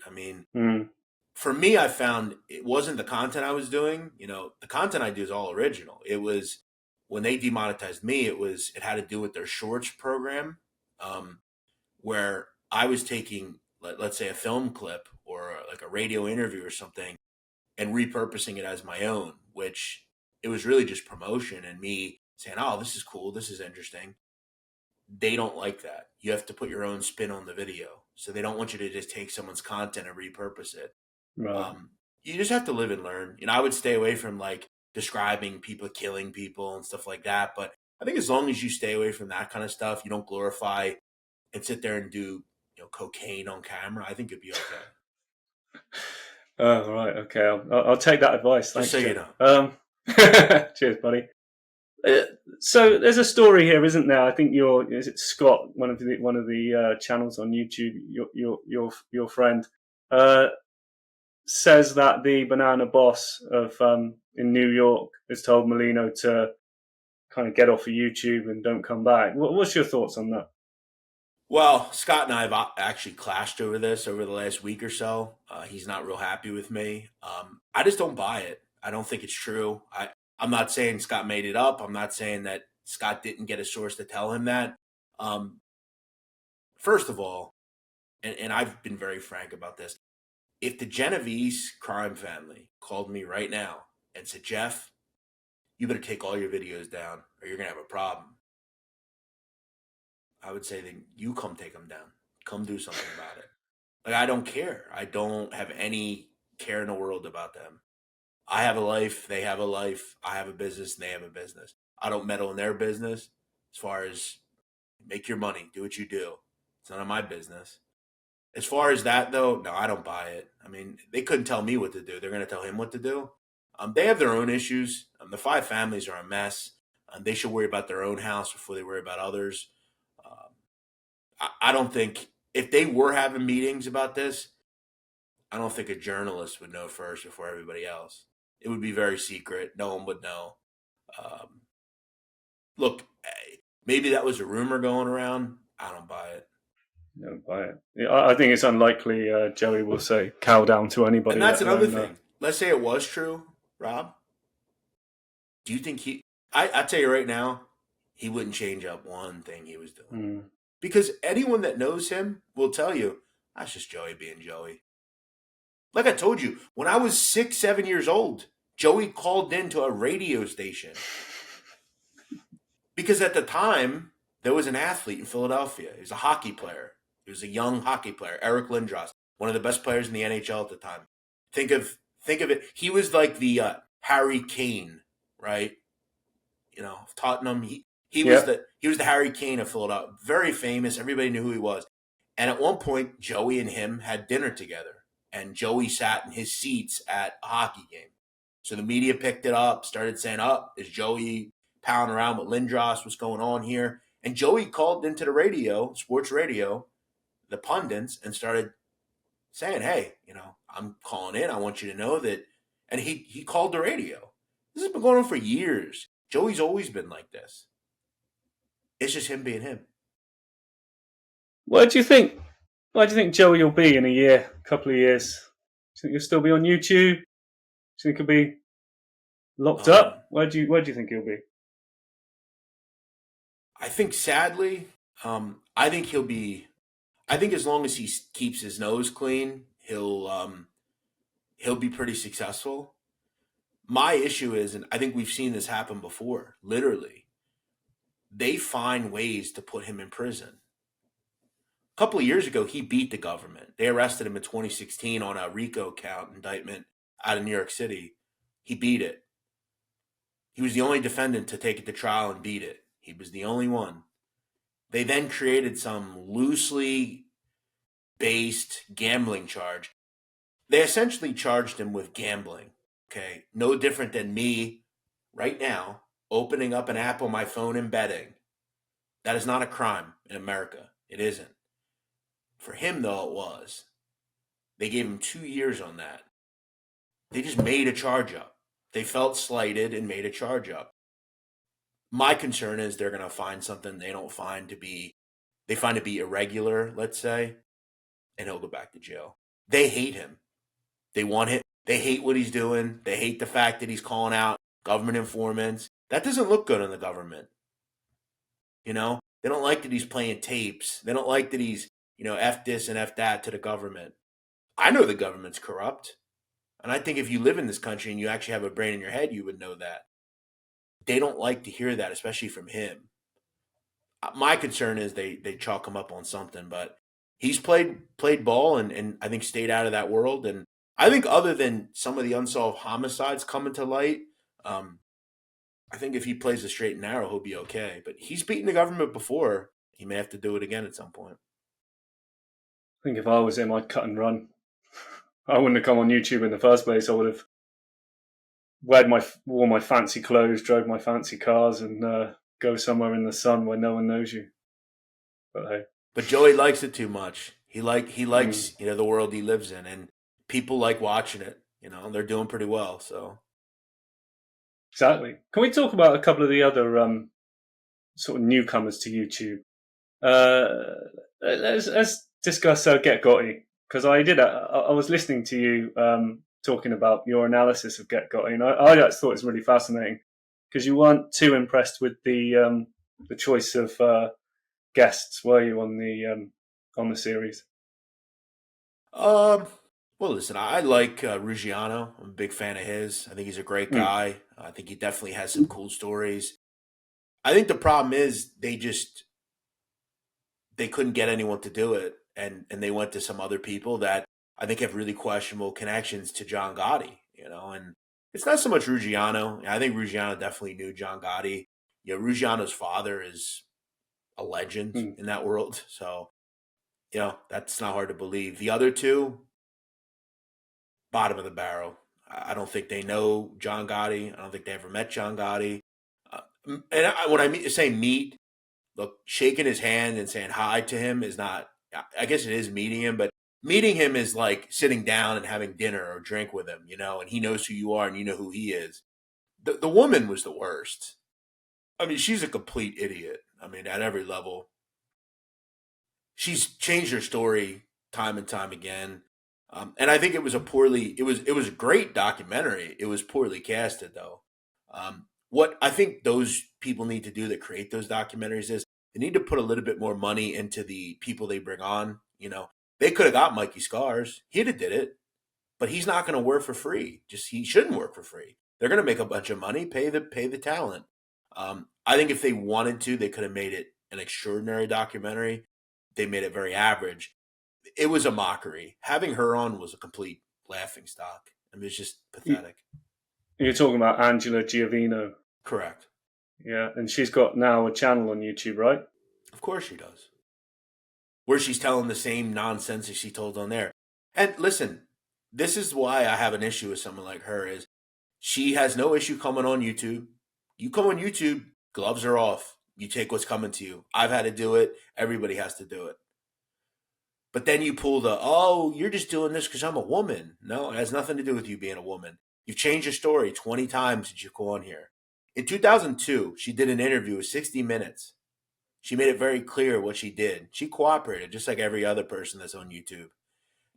For me, I found it wasn't the content I was doing. The content I do is all original. It was when they demonetized me, it had to do with their shorts program, where I was taking, let's say, a film clip or like a radio interview or something and repurposing it as my own, which it was really just promotion and me saying, oh, this is cool. This is interesting. They don't like that. You have to put your own spin on the video. So they don't want you to just take someone's content and repurpose it. Right. You just have to live and learn. I would stay away from like describing people killing people and stuff like that. But I think as long as you stay away from that kind of stuff, you don't glorify and sit there and do cocaine on camera, I think it'd be okay. Oh, right. Okay. I'll take that advice. Thanks, just so you know. Cheers, buddy. So there's a story here, isn't there? I think is it Scott, one of the channels on YouTube, your friend, says that the banana boss of in New York has told Merlino to kind of get off of YouTube and don't come back. What's your thoughts on that? Well, Scott and I have actually clashed over this over the last week or so. He's not real happy with me. I just don't buy it. I don't think it's true. I'm not saying Scott made it up. I'm not saying that Scott didn't get a source to tell him that. First of all, and I've been very frank about this, if the Genovese crime family called me right now and said, Jeff, you better take all your videos down or you're going to have a problem, I would say, then you come take them down. Come do something about it. Like, I don't care. I don't have any care in the world about them. I have a life. They have a life. I have a business. And they have a business. I don't meddle in their business as far as make your money. Do what you do. It's none of my business. As far as that, though, no, I don't buy it. I mean, they couldn't tell me what to do. They're going to tell him what to do. They have their own issues. The five families are a mess. They should worry about their own house before they worry about others. I don't think, if they were having meetings about this, I don't think a journalist would know first before everybody else. It would be very secret. No one would know. Look, maybe that was a rumor going around. I don't buy it. Don't buy it. I think it's unlikely Joey will say cow down to anybody. And that's another thing. Let's say it was true, Rob. Do you think I tell you right now, he wouldn't change up one thing he was doing. Because anyone that knows him will tell you, that's just Joey being Joey. Like I told you, when I was 6, 7 years old, Joey called into a radio station. Because at the time, there was an athlete in Philadelphia. He was a hockey player. He was a young hockey player, Eric Lindros, one of the best players in the NHL at the time. Think of it. He was like the Harry Kane, right? You know, Tottenham. He was the Harry Kane of Philadelphia. Very famous. Everybody knew who he was. And at one point, Joey and him had dinner together. And Joey sat in his seats at a hockey game. So the media picked it up, started saying, is Joey pounding around with Lindros? What's going on here? And Joey called into the radio, sports radio, the pundits, and started saying, hey, I'm calling in. I want you to know that. And he called the radio. This has been going on for years. Joey's always been like this. It's just him being him. Where do you think Joey will be in a year, a couple of years? Do you think he'll still be on YouTube? Do you think he'll be locked up? Where do you think he'll be? I think, sadly, I think he'll be. I think as long as he keeps his nose clean, he'll be pretty successful. My issue is, and I think we've seen this happen before, literally, they find ways to put him in prison. A couple of years ago, he beat the government. They arrested him in 2016 on a RICO count indictment out of New York City. He beat it. He was the only defendant to take it to trial and beat it. He was the only one. They then created some loosely based gambling charge. They essentially charged him with gambling. Okay, no different than me right now opening up an app on my phone and betting. That is not a crime in America. It isn't. For him, though, it was. They gave him 2 years on that. They just made a charge up. They felt slighted and made a charge up. My concern is they're going to find something they find to be irregular, let's say, and he'll go back to jail. They hate him. They want him. They hate what he's doing. They hate the fact that he's calling out government informants. That doesn't look good on the government. They don't like that he's playing tapes. They don't like that he's, F this and F that to the government. I know the government's corrupt. And I think if you live in this country and you actually have a brain in your head, you would know that. They don't like to hear that, especially from him. My concern is they chalk him up on something, but he's played ball and I think stayed out of that world. And I think other than some of the unsolved homicides coming to light, I think if he plays the straight and narrow, he'll be okay. But he's beaten the government before. He may have to do it again at some point. I think if I was him, I'd cut and run. I wouldn't have come on YouTube in the first place. I would have wore my fancy clothes, drove my fancy cars, and go somewhere in the sun where no one knows you. But hey, But Joey likes it too much. He likes the world he lives in, and people like watching it. They're doing pretty well. So exactly. Can we talk about a couple of the other sort of newcomers to YouTube? Let's discuss Get Gotti, because I was listening to you talking about your analysis of Get Gotti, and I just thought it was really fascinating because you weren't too impressed with the choice of guests, were you, on the series? well, listen, I like Ruggiano. I'm a big fan of his. I think he's a great guy. I think he definitely has some cool stories. I think the problem is they couldn't get anyone to do it, and they went to some other people that I think have really questionable connections to John Gotti, and it's not so much Ruggiano. I think Ruggiano definitely knew John Gotti. Ruggiano's father is a legend in that world, so that's not hard to believe. The other two, bottom of the barrel. I don't think they know John Gotti. I don't think they ever met John Gotti. When I say meet, look, shaking his hand and saying hi to him is not, I guess it is meeting him, but meeting him is like sitting down and having dinner or drink with him, and he knows who you are and you know who he is. The woman was the worst. I mean, she's a complete idiot. I mean, at every level. She's changed her story time and time again. And I think it was a great documentary. It was poorly casted though. What I think those people need to do that create those documentaries is they need to put a little bit more money into the people they bring on. They could have got Mikey Scars. He'd have did it, but he's not going to work for free. He shouldn't work for free. They're going to make a bunch of money, pay the talent. I think if they wanted to, they could have made it an extraordinary documentary. They made it very average. It was a mockery. Having her on was a complete laughing stock. I mean, it's just pathetic. You're talking about Angela Giovino. Correct. Yeah, and she's got now a channel on YouTube, right? Of course she does. Where she's telling the same nonsense as she told on there. And listen, this is why I have an issue with someone like her is she has no issue coming on YouTube. You come on YouTube, gloves are off. You take what's coming to you. I've had to do it. Everybody has to do it. But then you pull you're just doing this because I'm a woman. No, it has nothing to do with you being a woman. You've changed your story 20 times since you've gone here. In 2002, she did an interview with 60 Minutes. She made it very clear what she did. She cooperated, just like every other person that's on YouTube.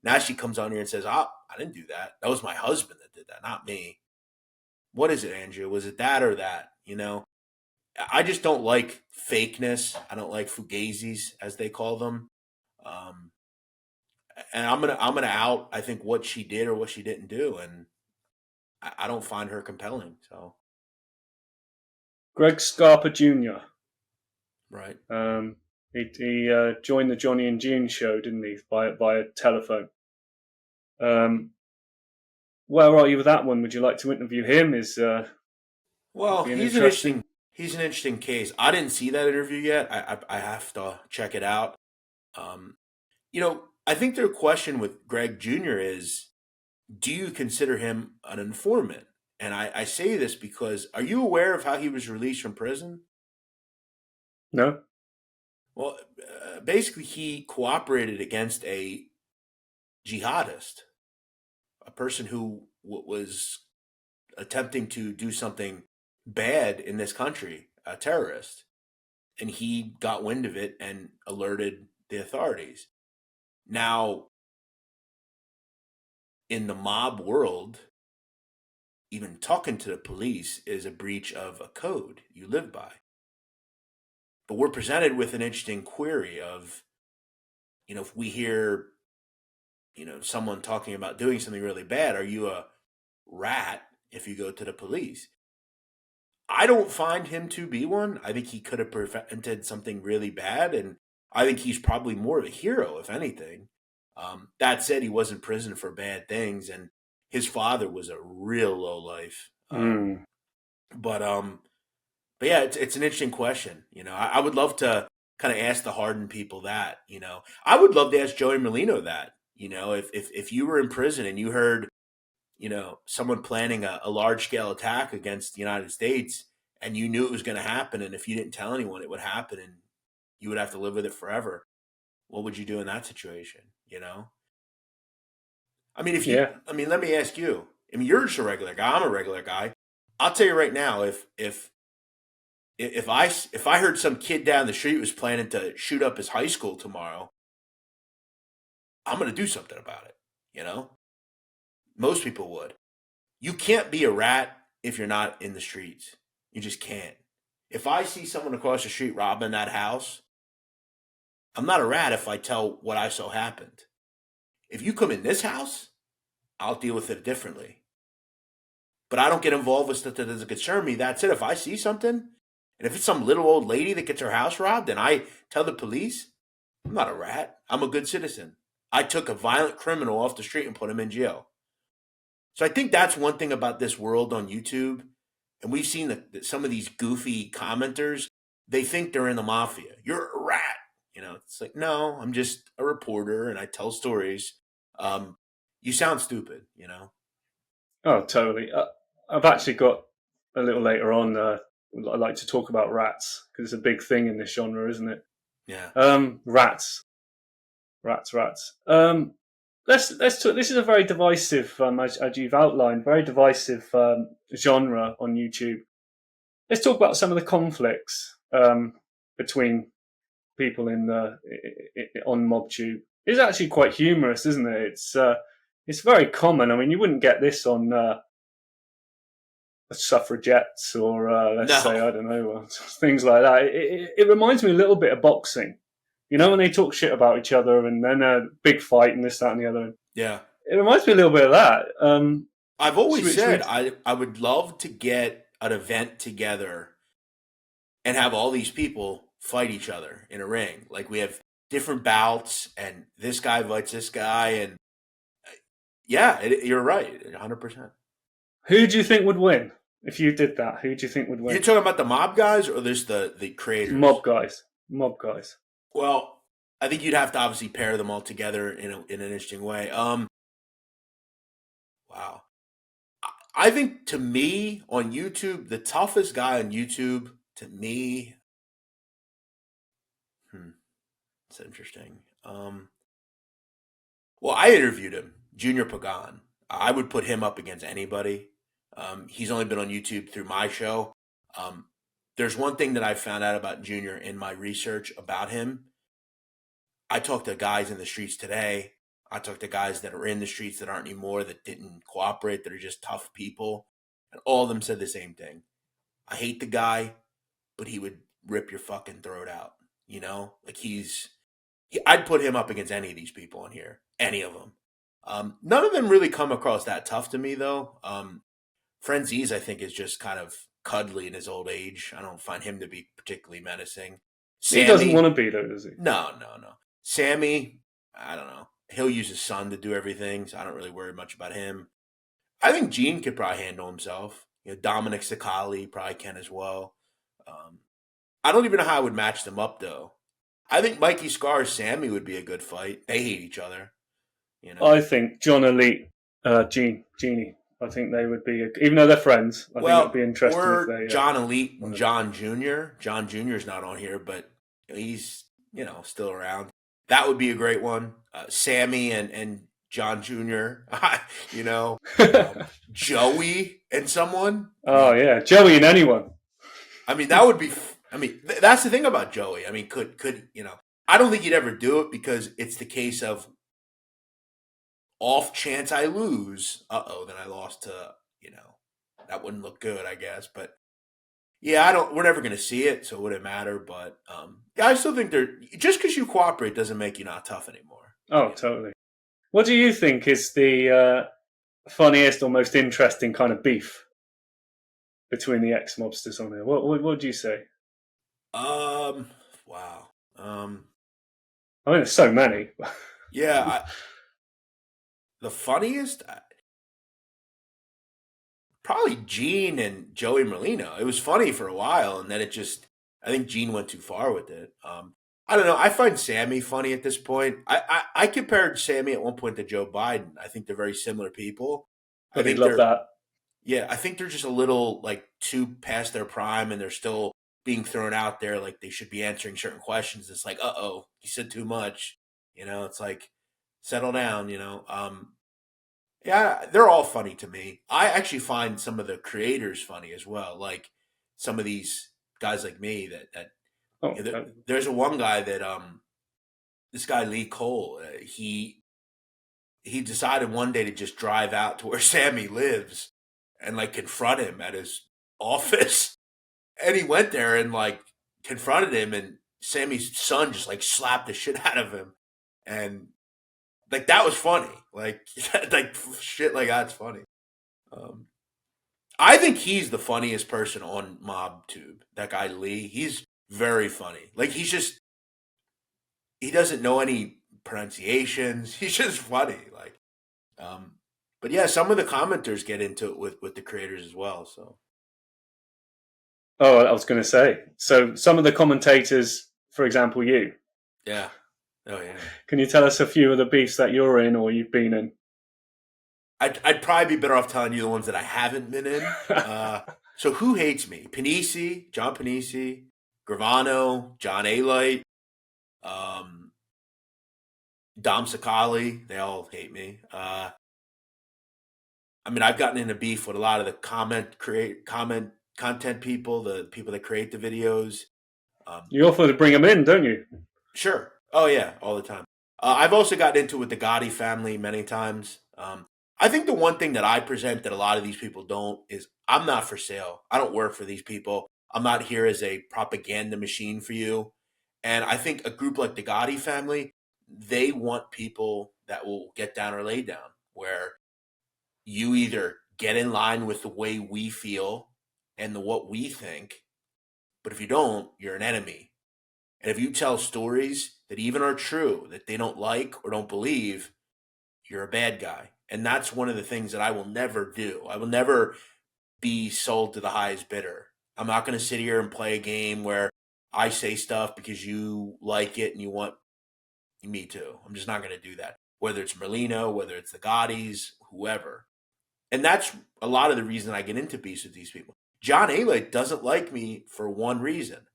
Now she comes on here and says, I didn't do that. That was my husband that did that, not me. What is it, Andrea? Was it that or that? I just don't like fakeness. I don't like fugazis, as they call them. And I'm gonna out, I think, what she did or what she didn't do, and I don't find her compelling. So, Greg Scarpa Jr. Right. He joined the Johnny and June show, didn't he, via telephone? Where are you with that one? Would you like to interview him? He's an interesting case. I didn't see that interview yet. I have to check it out. I think their question with Greg Jr. is, do you consider him an informant? And I say this because, are you aware of how he was released from prison? No. Well, basically, he cooperated against a jihadist, a person who was attempting to do something bad in this country, a terrorist. And he got wind of it and alerted the authorities. Now, in the mob world, even talking to the police is a breach of a code you live by. But we're presented with an interesting query of, if we hear, someone talking about doing something really bad, are you a rat if you go to the police? I don't find him to be one. I think he could have prevented something really bad, and I think he's probably more of a hero, if anything. That said, he was in prison for bad things, and his father was a real low life. But yeah, it's an interesting question. I would love to kind of ask the hardened people that. I would love to ask Joey Merlino that. If you were in prison and you heard someone planning a large scale attack against the United States, and you knew it was going to happen, and if you didn't tell anyone, it would happen, and you would have to live with it forever. What would you do in that situation? I mean, Yeah. let me ask you. I mean, you're just a regular guy. I'm a regular guy. I'll tell you right now, if I heard some kid down the street was planning to shoot up his high school tomorrow, I'm going to do something about it. Most people would. You can't be a rat if you're not in the streets. You just can't. If I see someone across the street robbing that house, I'm not a rat if I tell what I saw happened. If you come in this house, I'll deal with it differently. But I don't get involved with stuff that doesn't concern me. That's it. If I see something, and if it's some little old lady that gets her house robbed and I tell the police, I'm not a rat. I'm a good citizen. I took a violent criminal off the street and put him in jail. So I think that's one thing about this world on YouTube. And we've seen that some of these goofy commenters, they think they're in the mafia. You're a rat. It's like, no, I'm just a reporter and I tell stories. You sound stupid, Oh, totally. I've actually got a little later on. I like to talk about rats because it's a big thing in this genre, isn't it? Yeah. Rats. Let's talk. This is a very divisive, as you've outlined, very divisive genre on YouTube. Let's talk about some of the conflicts between people on MobTube. It's actually quite humorous, isn't it? It's very common. I mean, you wouldn't get this on suffragettes or say, I don't know, things like that. It reminds me a little bit of boxing. When they talk shit about each other and then a big fight and this, that, and the other. Yeah. It reminds me a little bit of that. I've always said I would love to get an event together and have all these people fight each other in a ring. Like we have different bouts and this guy fights this guy. And yeah, you're right. 100%. Who do you think would win if you did that? Who do you think would win? You're talking about the mob guys or there's the creators? Mob guys. Well, I think you'd have to obviously pair them all together in an interesting way. Wow. I think to me on YouTube, the toughest guy on YouTube to me, it's interesting. Well, I interviewed him, Junior Pagan. I would put him up against anybody. He's only been on YouTube through my show. There's one thing that I found out about Junior in my research about him. I talked to guys in the streets today. I talked to guys that are in the streets that aren't anymore, that didn't cooperate, that are just tough people. And all of them said the same thing. I hate the guy, but he would rip your fucking throat out. Like I'd put him up against any of these people in here. Any of them. None of them really come across that tough to me, though. Franzese, I think, is just kind of cuddly in his old age. I don't find him to be particularly menacing. Sammy, he doesn't want to be, though, does he? No. Sammy, I don't know. He'll use his son to do everything, so I don't really worry much about him. I think Gene could probably handle himself. Dominic Sicali probably can as well. I don't even know how I would match them up, though. I think Mikey Scar's Sammy would be a good fight. They hate each other. I think John Alite, Genie. I think they would be, even though they're friends. I think it'd be interesting. Or if they, John Alite and John Jr. John Jr.'s not on here, but he's still around. That would be a great one. Sammy and John Jr. Joey and someone. Oh yeah, Joey and anyone. I mean, that would be. That's the thing about Joey. I mean, could I don't think he'd ever do it because it's the case of off chance I lose. Then I lost to that wouldn't look good, I guess. But yeah, we're never gonna see it, so it wouldn't matter. But yeah, I still think just because you cooperate doesn't make you not tough anymore. Oh, totally. What do you think is the funniest or most interesting kind of beef between the ex-mobsters on there? What would you say? Wow. I mean, there's so many. Yeah. The funniest? Probably Gene and Joey Merlino. It was funny for a while, and then I think Gene went too far with it. I don't know. I find Sammy funny at this point. I compared Sammy at one point to Joe Biden. I think they're very similar people. I But he'd think love that. yeah, I think they're just a little like too past their prime, and they're still being thrown out there like they should be answering certain questions. It's like, uh-oh, you said too much. It's like, settle down. Yeah, they're all funny to me. I actually find some of the creators funny as well. Like some of these guys like me that Oh, there's a one guy that this guy Lee Cole, he decided one day to just drive out to where Sammy lives and like confront him at his office. And he went there and like confronted him, and Sammy's son just like slapped the shit out of him. And like that was funny. Like like shit like that's funny. Um, I think he's the funniest person on MobTube. That guy Lee, he's very funny. Like he doesn't know any pronunciations. He's just funny. Like, but yeah, some of the commenters get into it with the creators as well. So, oh, I was going to say. So some of the commentators, for example, you. yeah. Oh yeah. Can you tell us a few of the beefs that you're in or you've been in? I'd probably be better off telling you the ones that I haven't been in. So who hates me? Panisi, John Panisi, Gravano, John Alite, Dom Sakali. They all hate me. I mean, I've gotten into beef with a lot of the content people, the people that create the videos. You offer to bring them in, don't you? Sure. Oh yeah, all the time. I've also gotten into it with the Gotti family many times. I think the one thing that I present that a lot of these people don't is I'm not for sale. I don't work for these people. I'm not here as a propaganda machine for you. And I think a group like the Gotti family, they want people that will get down or lay down, where you either get in line with the way we feel and what we think, but if you don't, you're an enemy. And if you tell stories that even are true, that they don't like or don't believe, you're a bad guy. And that's one of the things that I will never do. I will never be sold to the highest bidder. I'm not going to sit here and play a game where I say stuff because you like it and you want me to. I'm just not going to do that. Whether it's Merlino, whether it's the Gottis, whoever. And that's a lot of the reason I get into beefs with these people. John Alite doesn't like me for one reason.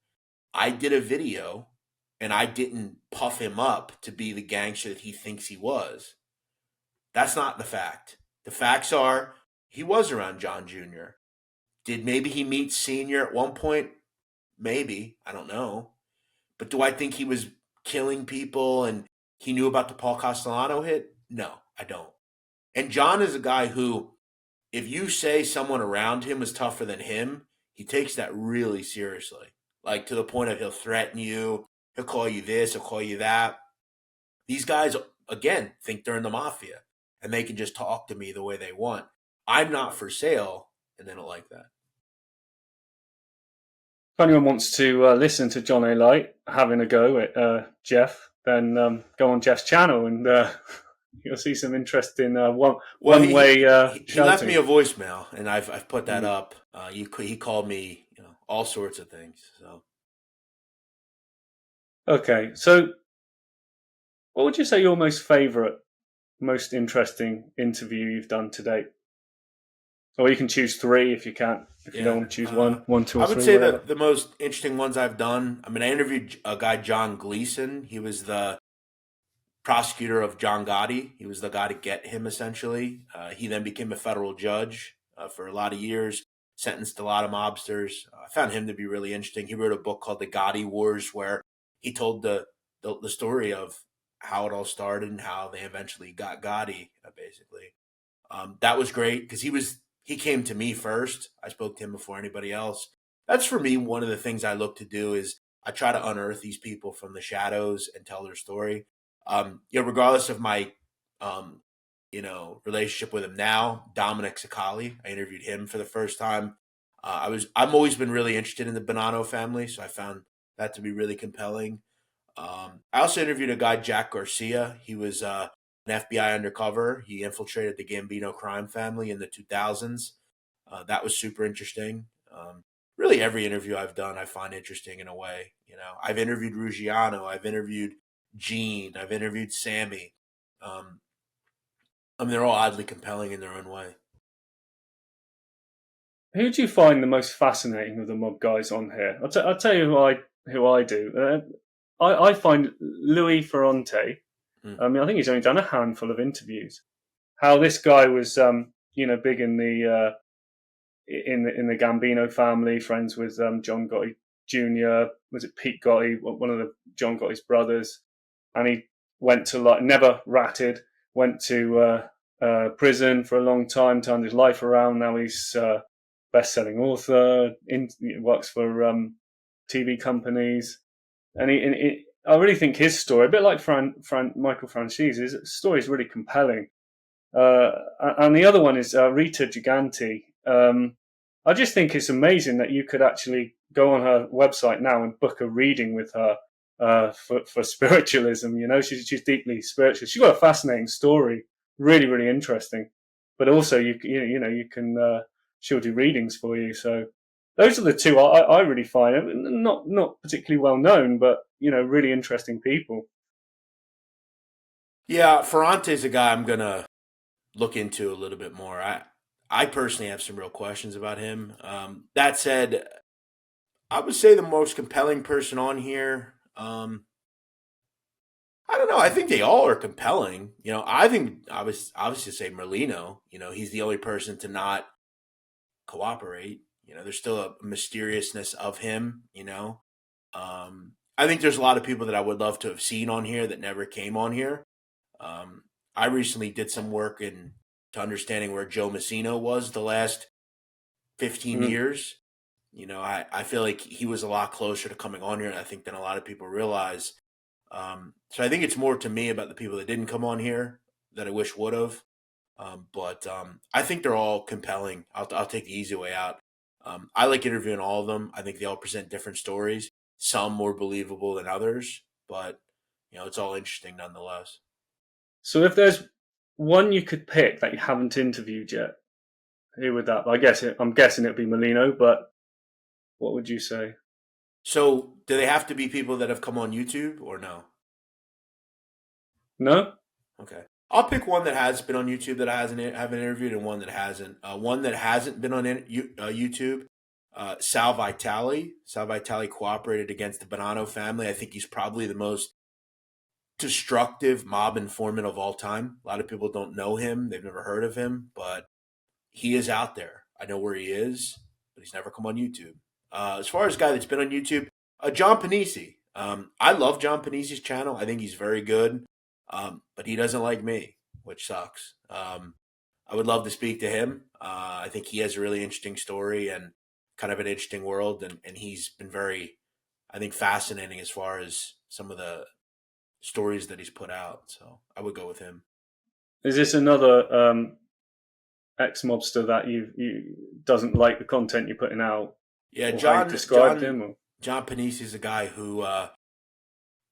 I did a video and I didn't puff him up to be the gangster that he thinks he was. That's not the fact. The facts are he was around John Jr. Did maybe he meet Senior at one point? Maybe. I don't know. But do I think he was killing people and he knew about the Paul Castellano hit? No, I don't. And John is a guy who, if you say someone around him is tougher than him, he takes that really seriously. Like to the point of he'll threaten you, he'll call you this, he'll call you that. These guys, again, think they're in the mafia and they can just talk to me the way they want. I'm not for sale, and they don't like that. If anyone wants to listen to John Alite having a go at Jeff, then go on Jeff's channel and you'll see some interesting one-way he shouting. left me a voicemail, and I've put that up. He called me, all sorts of things. So okay, so what would you say your most favorite, most interesting interview you've done to date? Or you can choose three if you can't. If you don't want to choose one, two, or three. I would say that the most interesting ones I've done. I mean, I interviewed a guy, John Gleason. He was the prosecutor of John Gotti. He was the guy to get him, essentially. He then became a federal judge for a lot of years, sentenced a lot of mobsters. I found him to be really interesting. He wrote a book called The Gotti Wars, where he told the story of how it all started and how they eventually got Gotti, basically. That was great because he came to me first. I spoke to him before anybody else. That's for me one of the things I look to do is I try to unearth these people from the shadows and tell their story. Regardless of my relationship with him now, Dominic Sakali, I interviewed him for the first time. I've always been really interested in the Bonanno family, so I found that to be really compelling. I also interviewed a guy, Jack Garcia. He was an FBI undercover. He infiltrated the Gambino crime family in the 2000s. That was super interesting. Really, every interview I've done, I find interesting in a way. I've interviewed Ruggiano. I've interviewed Gene. I've interviewed Sammy. They're all oddly compelling in their own way. Who do you find the most fascinating of the mob guys on here? I'll tell you who I do. I find Louis Ferrante. Mm. I mean, I think he's only done a handful of interviews. How this guy was, big in the Gambino family, friends with John Gotti Jr. Was it Pete Gotti, one of the John Gotti's brothers? And he went to never ratted, went to prison for a long time, turned his life around. Now he's best-selling author, works for TV companies, and I really think his story, a bit like Michael Franzese, his story is really compelling. And the other one is Rita Gigante. I just think it's amazing that you could actually go on her website now and book a reading with her for spiritualism. She's deeply spiritual. She's got a fascinating story, really, really interesting. But also, you can she'll do readings for you. So those are the two I really find not particularly well known, but really interesting people. Yeah, Ferrante is a guy I'm gonna look into a little bit more. I personally have some real questions about him. That said, I would say the most compelling person on here. I don't know. I think they all are compelling. I think I was obviously say Merlino. He's the only person to not cooperate. There's still a mysteriousness of him. I think there's a lot of people that I would love to have seen on here that never came on here. I recently did some work to understanding where Joe Messino was the last 15 years. I feel like he was a lot closer to coming on here, I think, than a lot of people realize. So I think it's more to me about the people that didn't come on here that I wish would have. But I think they're all compelling. I'll take the easy way out. I like interviewing all of them. I think they all present different stories, some more believable than others, but it's all interesting nonetheless. So if there's one you could pick that you haven't interviewed yet, who would that be? I'm guessing it'd be Merlino, but what would you say? So do they have to be people that have come on YouTube or no? No? Okay. I'll pick one that has been on YouTube that I haven't interviewed, and one that hasn't. One that hasn't been on YouTube, Sal Vitale. Sal Vitale cooperated against the Bonanno family. I think he's probably the most destructive mob informant of all time. A lot of people don't know him. They've never heard of him, but he is out there. I know where he is, but he's never come on YouTube. As far as a guy that's been on YouTube, John Panisi. I love John Panissi's channel. I think he's very good. But he doesn't like me, which sucks. I would love to speak to him. I think he has a really interesting story and kind of an interesting world. And he's been very, I think, fascinating as far as some of the stories that he's put out. So I would go with him. Is this another ex-mobster that you doesn't like the content you're putting out? Yeah, John Panisi is a guy who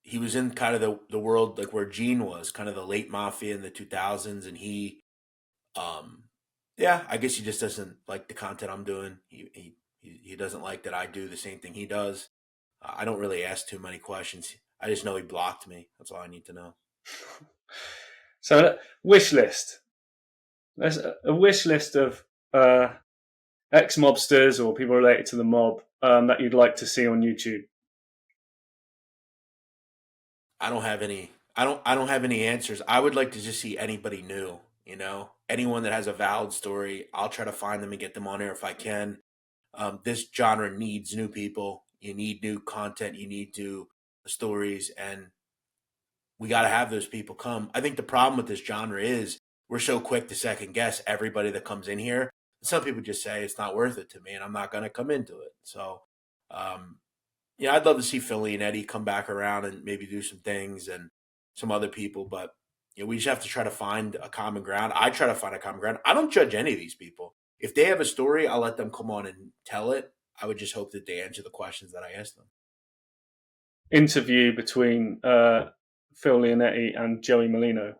he was in kind of the world like where Gene was, kind of the late Mafia in the 2000s, and he, I guess he just doesn't like the content I'm doing. He doesn't like that I do the same thing he does. I don't really ask too many questions. I just know he blocked me. That's all I need to know. So, wish list. There's a wish list of ex-mobsters or people related to the mob that you'd like to see on YouTube. I don't have any. I don't have any answers. I would like to just see anybody new. Anyone that has a valid story. I'll try to find them and get them on here if I can. This genre needs new people. You need new content. You need new stories, and we got to have those people come. I think the problem with this genre is we're so quick to second guess everybody that comes in here. Some people just say it's not worth it to me, and I'm not going to come into it. So, I'd love to see Philly and Eddie come back around and maybe do some things and some other people, but we just have to try to find a common ground. I try to find a common ground. I don't judge any of these people. If they have a story, I'll let them come on and tell it. I would just hope that they answer the questions that I ask them. Interview between Phil Leonetti and Joey Merlino.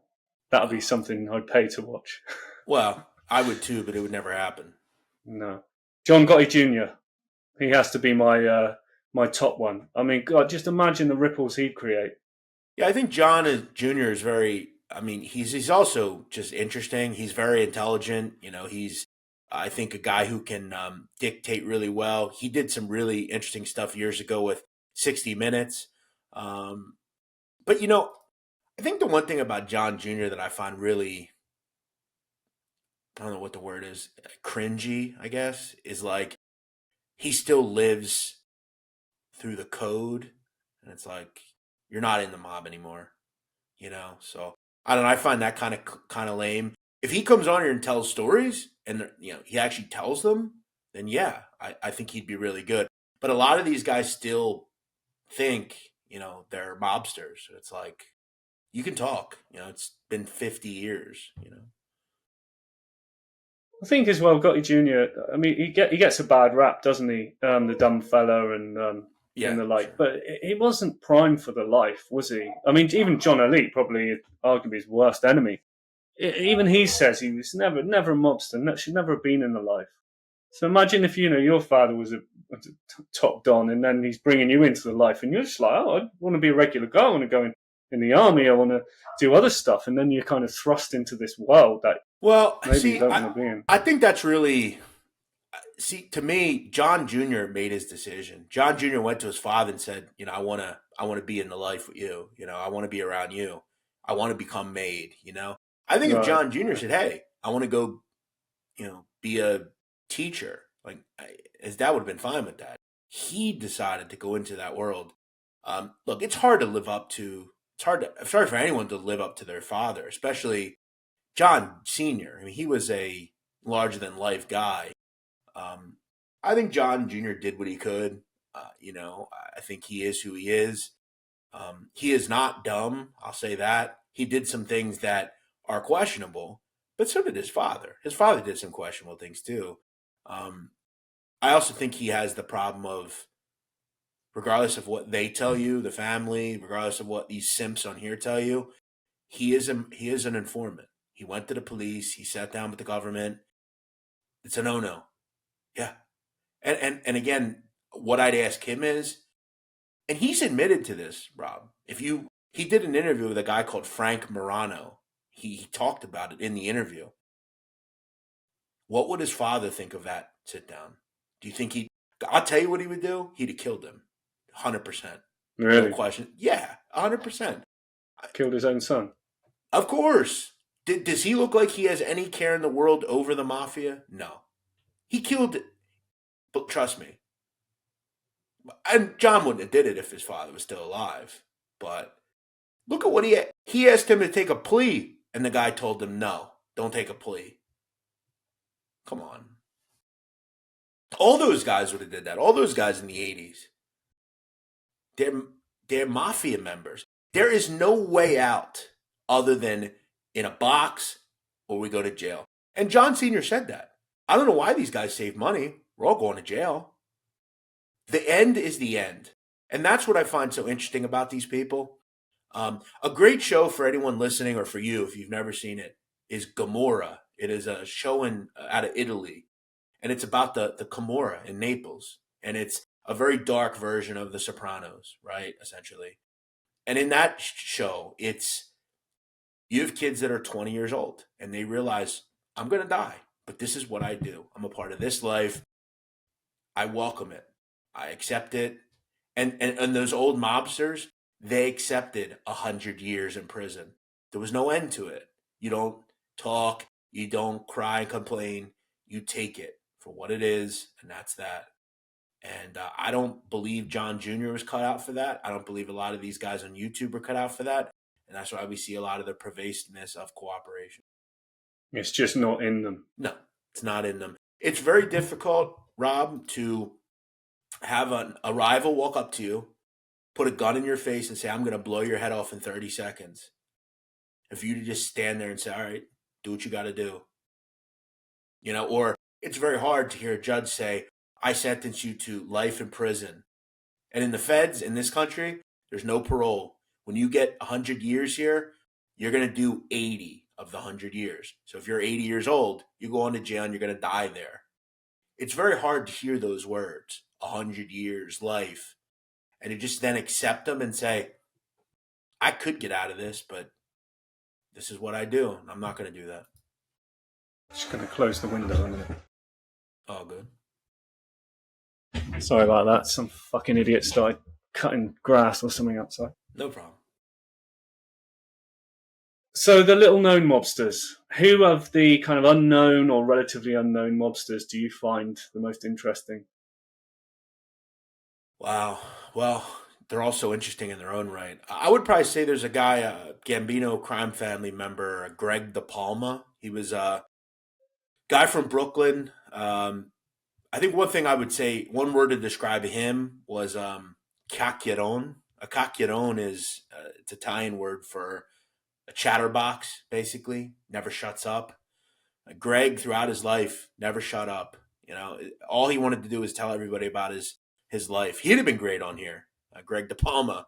That would be something I'd pay to watch. Well, I would too, but it would never happen. No. John Gotti Jr. He has to be my my top one. I mean, God, just imagine the ripples he'd create. Yeah, I think John Jr. is very. I mean, he's also just interesting. He's very intelligent. He's I think a guy who can dictate really well. He did some really interesting stuff years ago with 60 Minutes. But, I think the one thing about John Jr. that I find really, I don't know what the word is, cringy, I guess, is like he still lives through the code. And it's like, you're not in the mob anymore, So I don't know. I find that kind of lame. If he comes on here and tells stories and, he actually tells them, then yeah, I think he'd be really good. But a lot of these guys still think, they're mobsters. It's like, you can talk, it's been 50 years, I think as well, Gotti Jr. I mean, he gets a bad rap, doesn't he? The dumb fella and the like. Sure. But he wasn't primed for the life, was he? I mean, even John Alite, probably arguably his worst enemy. Even he says he was never a mobster. Should never have been in the life. So imagine if your father was a top don, and then he's bringing you into the life, and you're just like, oh, I want to be a regular guy. I want to go in the army. I want to do other stuff, and then you're kind of thrust into this world that maybe you don't want to be in. I think that's really. To me, John Jr. made his decision. John Jr. went to his father and said, I want to be in the life with you. I want to be around you. I want to become made. I think if John Jr. said, hey, I want to go, be a teacher, like his dad would have been fine with that. He decided to go into that world. Look, it's hard to live up to. It's hard for anyone to live up to their father, especially John Sr. I mean, he was a larger than life guy. I think John Jr. did what he could. I think he is who he is. He is not dumb. I'll say that. He did some things that are questionable, but so did his father. His father did some questionable things too. I also think he has the problem of, regardless of what they tell you, the family, regardless of what these simps on here tell you, he is an informant. He went to the police. He sat down with the government. It's a no-no. Yeah. And again, what I'd ask him is, and he's admitted to this, Rob, he did an interview with a guy called Frank Morano. He talked about it in the interview. What would his father think of that sit down? Do you think I'll tell you what he would do. He'd have killed him. 100%. Really? No question. Yeah, 100%. Killed his own son? Of course. Does he look like he has any care in the world over the mafia? No. He killed it. But trust me. And John wouldn't have did it if his father was still alive. But look at what he asked him to take a plea, and the guy told him, no, don't take a plea. Come on. All those guys would have did that. All those guys in the 80s. They're mafia members. There is no way out other than in a box or we go to jail. And John Sr. said that. I don't know why these guys save money. We're all going to jail. The end is the end. And that's what I find so interesting about these people. A great show for anyone listening, or for you if you've never seen it, is Gomorrah. It is a show out of Italy. And it's about the Camorra in Naples. And it's a very dark version of The Sopranos, right, essentially. And in that show, you have kids that are 20 years old, and they realize, I'm going to die, but this is what I do. I'm a part of this life. I welcome it. I accept it. And those old mobsters, they accepted 100 years in prison. There was no end to it. You don't talk. You don't cry and complain. You take it for what it is, and that's that. And I don't believe John Jr. was cut out for that. I don't believe a lot of these guys on YouTube are cut out for that. And that's why we see a lot of the pervasiveness of cooperation. It's just not in them. No, it's not in them. It's very difficult, Rob, to have a rival walk up to you, put a gun in your face and say, I'm going to blow your head off in 30 seconds. And for you to just stand there and say, all right, do what you got to do. Or it's very hard to hear a judge say, I sentence you to life in prison. And in the feds, in this country, there's no parole. When you get 100 years here, you're going to do 80 of the 100 years. So if you're 80 years old, you go into jail and you're going to die there. It's very hard to hear those words, 100 years, life, and to just then accept them and say, I could get out of this, but this is what I do, and I'm not going to do that. Just going to close the window in a minute. Oh, good. Sorry about that. Some fucking idiot started cutting grass or something outside. No problem. So the little known mobsters, who of the kind of unknown or relatively unknown mobsters do you find the most interesting? Wow. Well, they're all so interesting in their own right. I would probably say there's a guy, a Gambino crime family member, Greg DePalma. He was a guy from Brooklyn. I think one thing I would say, one word to describe him was cacchiarone. A cacchiarone is it's Italian word for a chatterbox, basically. Never shuts up. Greg, throughout his life, never shut up. You know, all he wanted to do was tell everybody about his life. He'd have been great on here, Greg DePalma.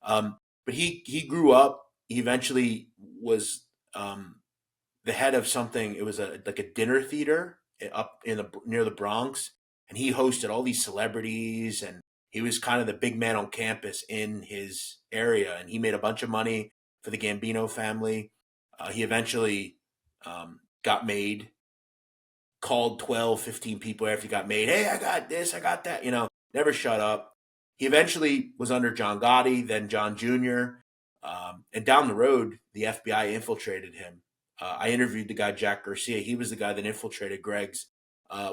But he grew up. He eventually was the head of something. It was like a dinner theater up in near the Bronx, and he hosted all these celebrities, and he was kind of the big man on campus in his area, and he made a bunch of money for the Gambino family. He eventually got made, called 12, 15 people after he got made. Hey, I got this, I got that, never shut up. He eventually was under John Gotti, then John Jr. And down the road, the FBI infiltrated him. I interviewed the guy, Jack Garcia. He was the guy that infiltrated Greg's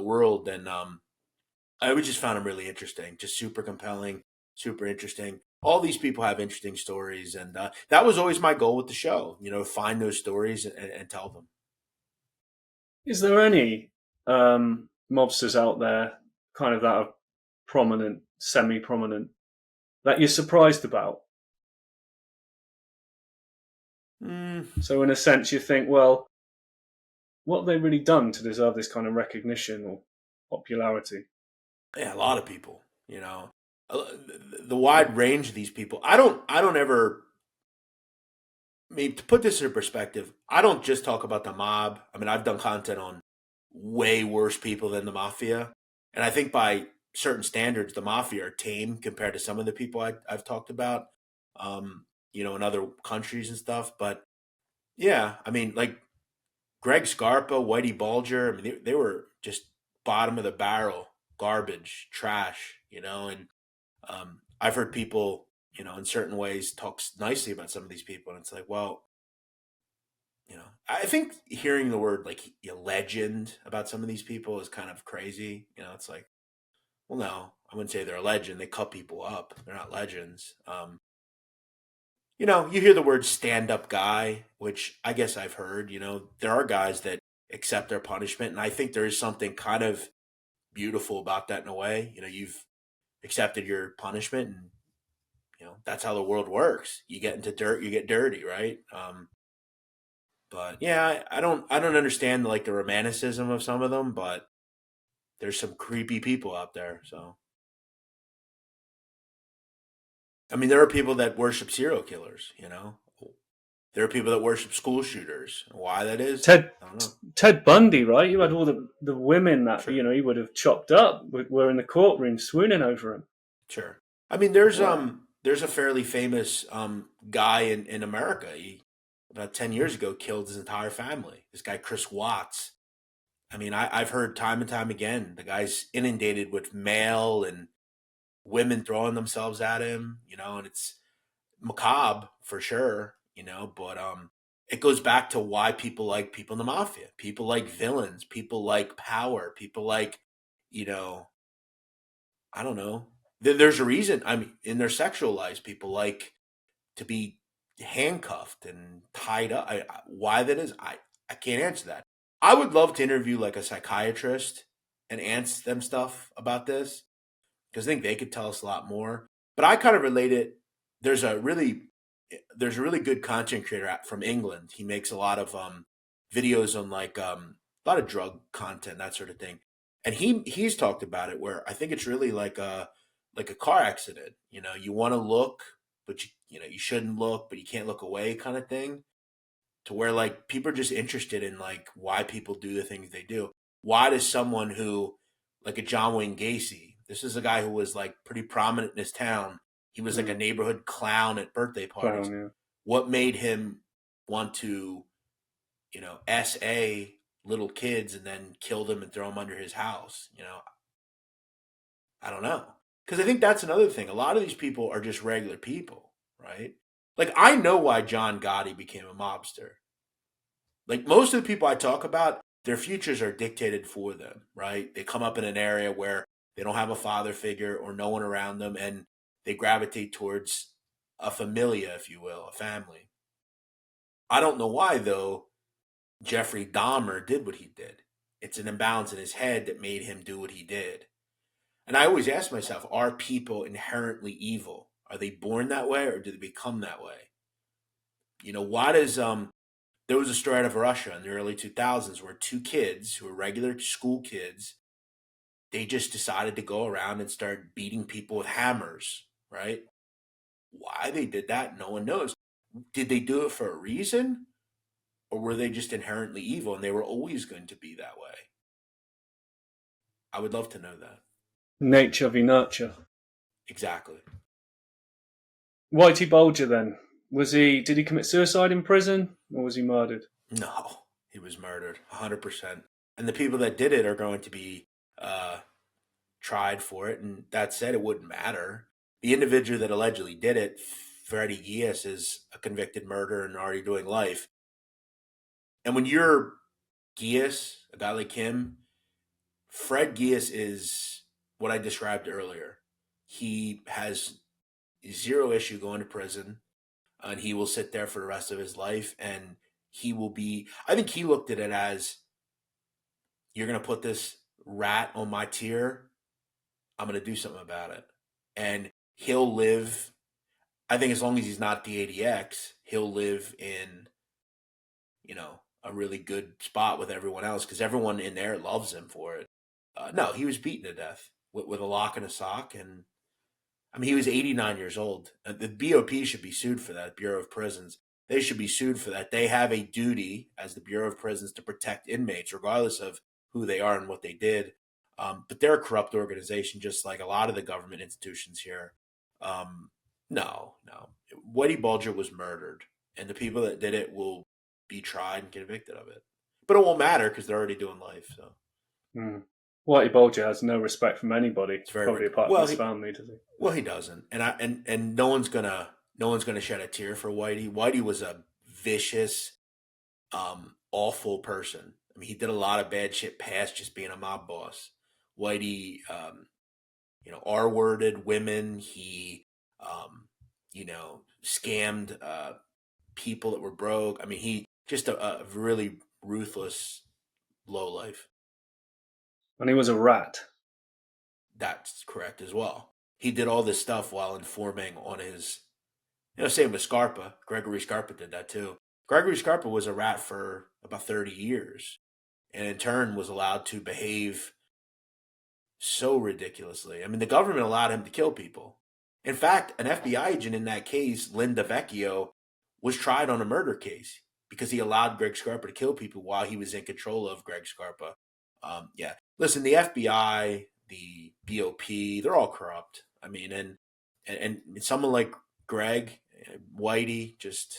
world. And I just found him really interesting, just super compelling, super interesting. All these people have interesting stories. And that was always my goal with the show, find those stories and tell them. Is there any mobsters out there, kind of that are prominent, semi-prominent, that you're surprised about? So in a sense, you think, well, what have they really done to deserve this kind of recognition or popularity? Yeah, a lot of people, the wide range of these people. I don't ever. I mean, to put this in perspective, I don't just talk about the mob. I mean, I've done content on way worse people than the Mafia. And I think by certain standards, the Mafia are tame compared to some of the people I've talked about, in other countries and stuff. But yeah, I mean, like Greg Scarpa, Whitey Bulger, I mean, they were just bottom of the barrel, garbage, trash, and I've heard people, in certain ways talk nicely about some of these people. And it's like, well, I think hearing the word like legend about some of these people is kind of crazy. It's like, well, no, I wouldn't say they're a legend. They cut people up. They're not legends. You hear the word stand-up guy, which I guess I've heard. There are guys that accept their punishment, and I think there is something kind of beautiful about that in a way. You've accepted your punishment, and that's how the world works. You get into dirt, you get dirty, right? But yeah, I don't understand like the romanticism of some of them, but there's some creepy people out there. So, I mean, there are people that worship serial killers. There are people that worship school shooters. Why that is, I don't know. Ted Bundy, right? You had all the women that Sure. he would have chopped up were in the courtroom swooning over him. Sure. I mean, there's a fairly famous guy in America. He about 10 years ago killed his entire family. This guy Chris Watts. I mean, I've heard time and time again the guy's inundated with mail and women throwing themselves at him. And it's macabre for sure. But it goes back to why people like people in the Mafia. People like villains. People like power. People like, I don't know. There's a reason. I mean, in their sexual lives, people like to be handcuffed and tied up. Why that is, I can't answer that. I would love to interview like a psychiatrist and ask them stuff about this because I think they could tell us a lot more. But I kind of relate it. There's a really good content creator from England. He makes a lot of videos on like a lot of drug content, that sort of thing. And he's talked about it where I think it's really like a car accident. You want to look, but you shouldn't look, but you can't look away, kind of thing. To where like people are just interested in like why people do the things they do. Why does someone who like a John Wayne Gacy? This is a guy who was like pretty prominent in his town. He was like a neighborhood clown at birthday parties. Clown, yeah. What made him want to, SA little kids and then kill them and throw them under his house. I don't know. Because I think that's another thing. A lot of these people are just regular people, right? Like, I know why John Gotti became a mobster. Like, most of the people I talk about, their futures are dictated for them, right? They come up in an area where they don't have a father figure or no one around them, and they gravitate towards a familia, if you will, a family. I don't know why, though, Jeffrey Dahmer did what he did. It's an imbalance in his head that made him do what he did. And I always ask myself, are people inherently evil? Are they born that way or do they become that way? Why does there was a story out of Russia in the early 2000s where two kids who were regular school kids, they just decided to go around and start beating people with hammers, right? Why they did that, no one knows. Did they do it for a reason? Or were they just inherently evil and they were always going to be that way? I would love to know that. Nature v nurture. Exactly. Whitey Bulger then. Did he commit suicide in prison or was he murdered? No, he was murdered, 100%. And the people that did it are going to be tried for it. And that said, it wouldn't matter. The individual that allegedly did it, Freddie Gies, is a convicted murderer and already doing life. And when you're Gies, a guy like him, Fred Gies is what I described earlier. He has zero issue going to prison, and he will sit there for the rest of his life. And he will be, I think he looked at it as, you're going to put this rat on my tier, I'm going to do something about it. And he'll live, I think as long as he's not the ADX, he'll live in, a really good spot with everyone else because everyone in there loves him for it. No, he was beaten to death with a lock and a sock. And I mean, he was 89 years old. The BOP should be sued for that, Bureau of Prisons. They should be sued for that. They have a duty as the Bureau of Prisons to protect inmates, regardless of who they are and what they did. But they're a corrupt organization, just like a lot of the government institutions here. No. Whitey Bulger was murdered, and the people that did it will be tried and convicted of it. But it won't matter because they're already doing life. So. Whitey Bulger has no respect from anybody. It's probably apart from his family, does he? Well, he doesn't, and no one's gonna shed a tear for Whitey. Whitey was a vicious, awful person. I mean, he did a lot of bad shit past just being a mob boss. Whitey, R-worded women. He, scammed people that were broke. I mean, he just a really ruthless lowlife. And he was a rat. That's correct as well. He did all this stuff while informing on his, same with Scarpa. Gregory Scarpa did that too. Gregory Scarpa was a rat for about 30 years and in turn was allowed to behave so ridiculously. I mean, the government allowed him to kill people. In fact, an FBI agent in that case, Linda Vecchio, was tried on a murder case because he allowed Greg Scarpa to kill people while he was in control of Greg Scarpa. Listen, the FBI, the BOP, they're all corrupt. I mean, and someone like Greg, Whitey, just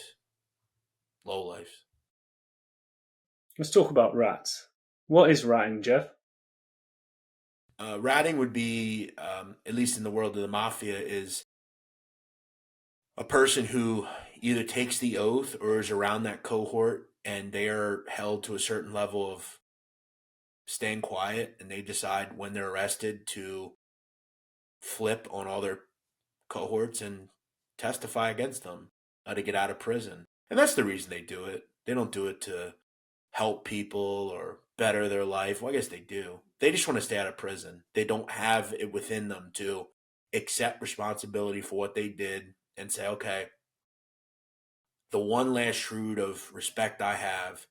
low life. Let's talk about rats. What is ratting, Jeff? Ratting would be, at least in the world of the Mafia, is a person who either takes the oath or is around that cohort and they are held to a certain level of staying quiet, and they decide when they're arrested to flip on all their cohorts and testify against them to get out of prison. And that's the reason they do it. They don't do it to help people or better their life. Well, I guess they do. They just want to stay out of prison. They don't have it within them to accept responsibility for what they did and say, okay, the one last shroud of respect I have,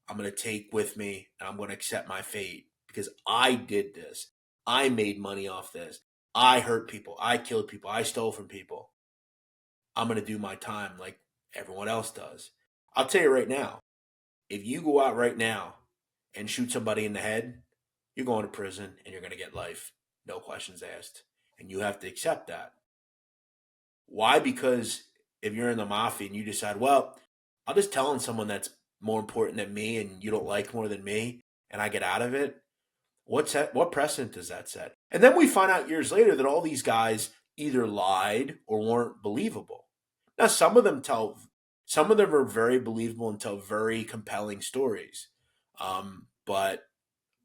I'm going to take with me and I'm going to accept my fate because I did this. I made money off this. I hurt people. I killed people. I stole from people. I'm going to do my time like everyone else does. I'll tell you right now, if you go out right now and shoot somebody in the head, you're going to prison and you're going to get life. No questions asked. And you have to accept that. Why? Because if you're in the Mafia and you decide, well, I'll just tell on someone that's more important than me and you don't like more than me and I get out of it, what precedent does that set? And then we find out years later that all these guys either lied or weren't believable. Now, some of them are very believable and tell very compelling stories. But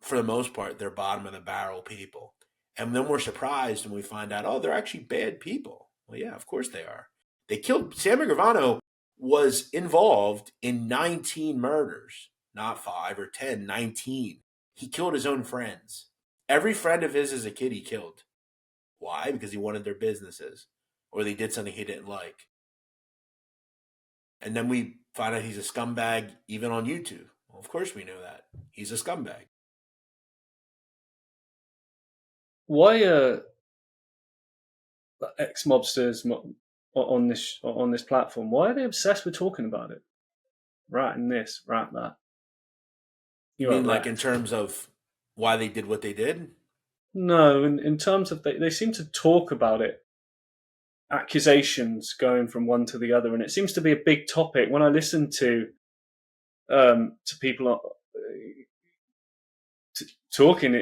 for the most part, they're bottom of the barrel people. And then we're surprised when we find out, oh, they're actually bad people. Well, yeah, of course they are. They killed Sammy Gravano was involved in 19 murders, not 5 or 10, 19. He killed his own friends. Every friend of his as a kid he killed. Why? Because he wanted their businesses or they did something he didn't like. And then we find out he's a scumbag even on YouTube. Well, of course we know that. He's a scumbag. Why are ex-mobsters on this platform, why are they obsessed with talking about it? Ratting this, rat that. You mean like in terms of why they did what they did? No, in terms of they seem to talk about it. Accusations going from one to the other, and it seems to be a big topic. When I listen to people talking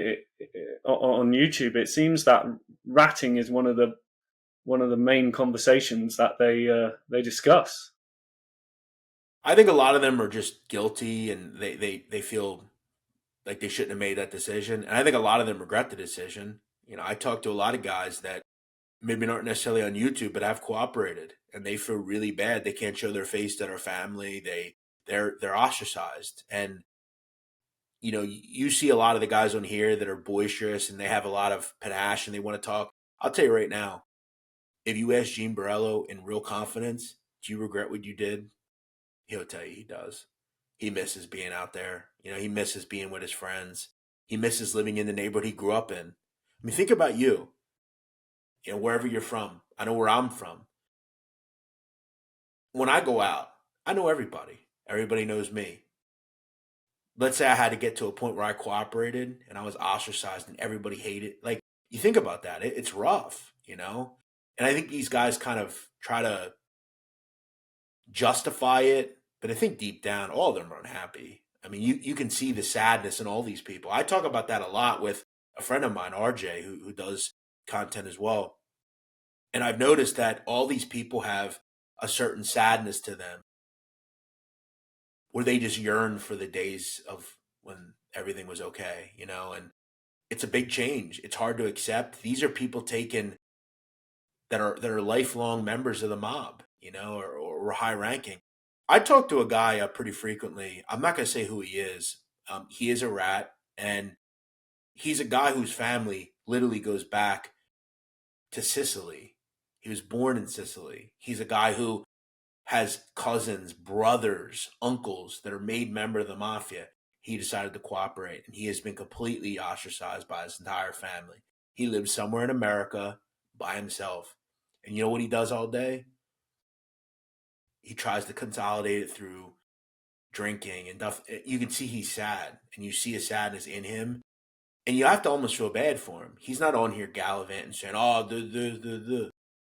on YouTube, it seems that ratting is one of the main conversations that they discuss. I think a lot of them are just guilty and they feel like they shouldn't have made that decision. And I think a lot of them regret the decision. You know, I talk to a lot of guys that maybe not necessarily on YouTube, but have cooperated and they feel really bad. They can't show their face to their family. They're ostracized. And, you know, you see a lot of the guys on here that are boisterous and they have a lot of panache and they want to talk. I'll tell you right now, if you ask Gene Borrello in real confidence, do you regret what you did? He'll tell you he does. He misses being out there. You know, he misses being with his friends. He misses living in the neighborhood he grew up in. I mean, think about you. You know, wherever you're from. I know where I'm from. When I go out, I know everybody. Everybody knows me. Let's say I had to get to a point where I cooperated and I was ostracized and everybody hated. Like, you think about that. It's rough, you know? And I think these guys kind of try to justify it, but I think deep down, all of them are unhappy. I mean, you can see the sadness in all these people. I talk about that a lot with a friend of mine, RJ, who does content as well. And I've noticed that all these people have a certain sadness to them where they just yearn for the days of when everything was okay, you know, and it's a big change. It's hard to accept. These are people taken that are lifelong members of the mob, you know, or high ranking. I talk to a guy pretty frequently. I'm not going to say who he is. He is a rat, and he's a guy whose family literally goes back to Sicily. He was born in Sicily. He's a guy who has cousins, brothers, uncles that are made member of the mafia. He decided to cooperate, and he has been completely ostracized by his entire family. He lives somewhere in America by himself. And you know what he does all day? He tries to consolidate it through drinking and stuff. You can see he's sad, and you see a sadness in him. And you have to almost feel bad for him. He's not on here gallivanting saying, oh,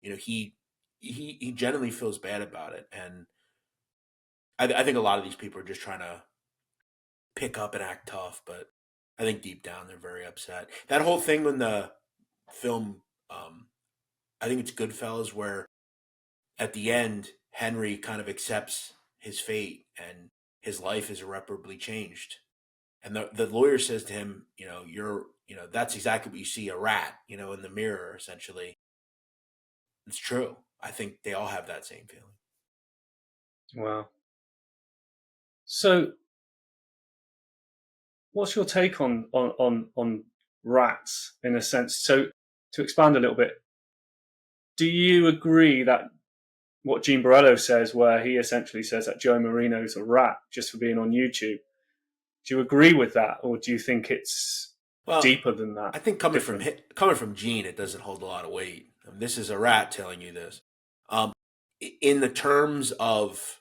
you know, he generally feels bad about it. And I think a lot of these people are just trying to pick up and act tough, but I think deep down they're very upset. That whole thing in the film, I think it's Goodfellas, where at the end, Henry kind of accepts his fate and his life is irreparably changed. And the lawyer says to him, you know, that's exactly what you see, a rat, you know, in the mirror, essentially. It's true. I think they all have that same feeling. Wow. So, what's your take on rats in a sense? So, to expand a little bit, do you agree that what Gene Borrello says, where he essentially says that Joey Merlino is a rat just for being on YouTube, do you agree with that, or do you think it's deeper than that? I think coming from Gene, it doesn't hold a lot of weight. I mean, this is a rat telling you this. In the terms of,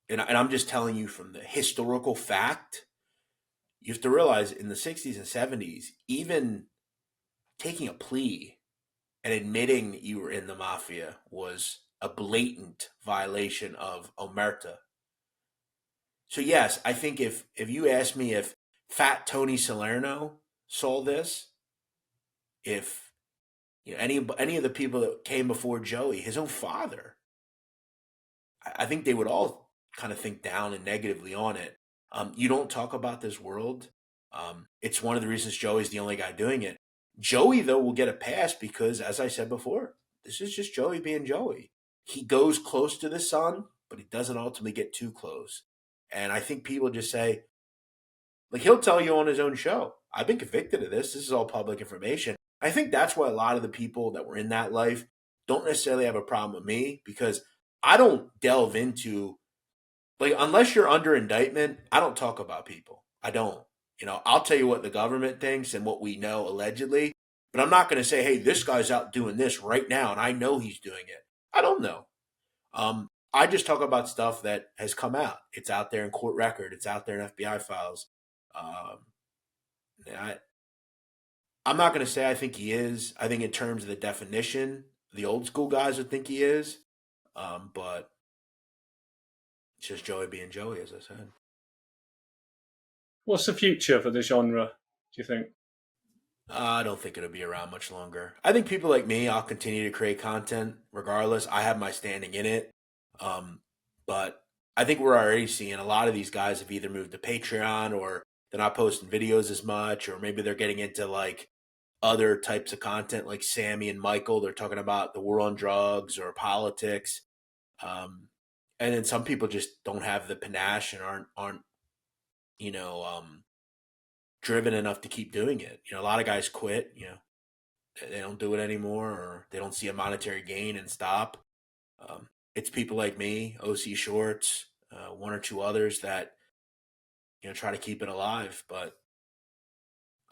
and I'm just telling you from the historical fact, you have to realize in the 60s and 70s, even taking a plea and admitting that you were in the mafia was a blatant violation of omerta. So yes, I think if you ask me if Fat Tony Salerno saw this, if any of the people that came before Joey, his own father, I think they would all kind of think down and negatively on it. You don't talk about this world. It's one of the reasons Joey's the only guy doing it. Joey, though, will get a pass because, as I said before, this is just Joey being Joey. He goes close to the sun, but he doesn't ultimately get too close. And I think people just say, like, he'll tell you on his own show, I've been convicted of this. This is all public information. I think that's why a lot of the people that were in that life don't necessarily have a problem with me, because I don't delve into, like, unless you're under indictment, I don't talk about people. I don't. I'll tell you what the government thinks and what we know allegedly, but I'm not going to say, hey, this guy's out doing this right now and I know he's doing it. I don't know. I just talk about stuff that has come out. It's out there in court record. It's out there in FBI files. I'm not going to say I think he is. I think in terms of the definition, the old school guys would think he is. But it's just Joey being Joey, as I said. What's the future for the genre, do you think? I don't think it'll be around much longer. I think people like me, I'll continue to create content regardless. I have my standing in it. But I think we're already seeing a lot of these guys have either moved to Patreon, or they're not posting videos as much, or maybe they're getting into like other types of content like Sammy and Michael. They're talking about the war on drugs or politics. And then some people just don't have the panache and aren't driven enough to keep doing it. A lot of guys quit, they don't do it anymore, or they don't see a monetary gain and stop. It's people like me, OC Shorts, one or two others that, try to keep it alive, but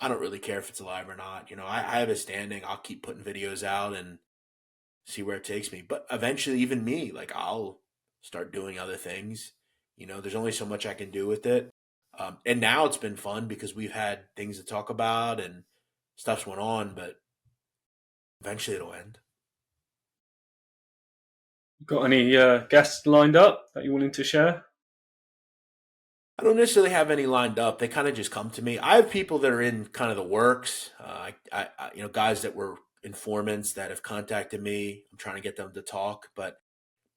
I don't really care if it's alive or not. I have a standing. I'll keep putting videos out and see where it takes me. But eventually, even me, like, I'll start doing other things. There's only so much I can do with it. And now it's been fun because we've had things to talk about and stuff's went on, but eventually it'll end. Got any guests lined up that you're willing to share? I don't necessarily have any lined up. They kind of just come to me. I have people that are in kind of the works. Guys that were informants that have contacted me. I'm trying to get them to talk, but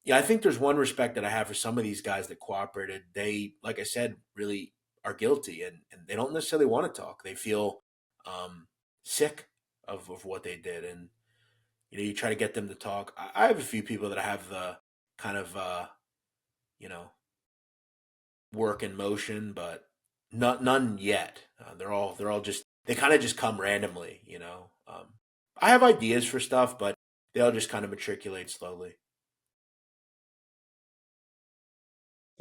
yeah, I think there's one respect that I have for some of these guys that cooperated. They, like I said, really are guilty and they don't necessarily want to talk. They feel sick of what they did. And, you try to get them to talk. I have a few people that I have the kind of, work in motion, but none yet. They're all just, they kind of just come randomly, I have ideas for stuff, but they all just kind of matriculate slowly.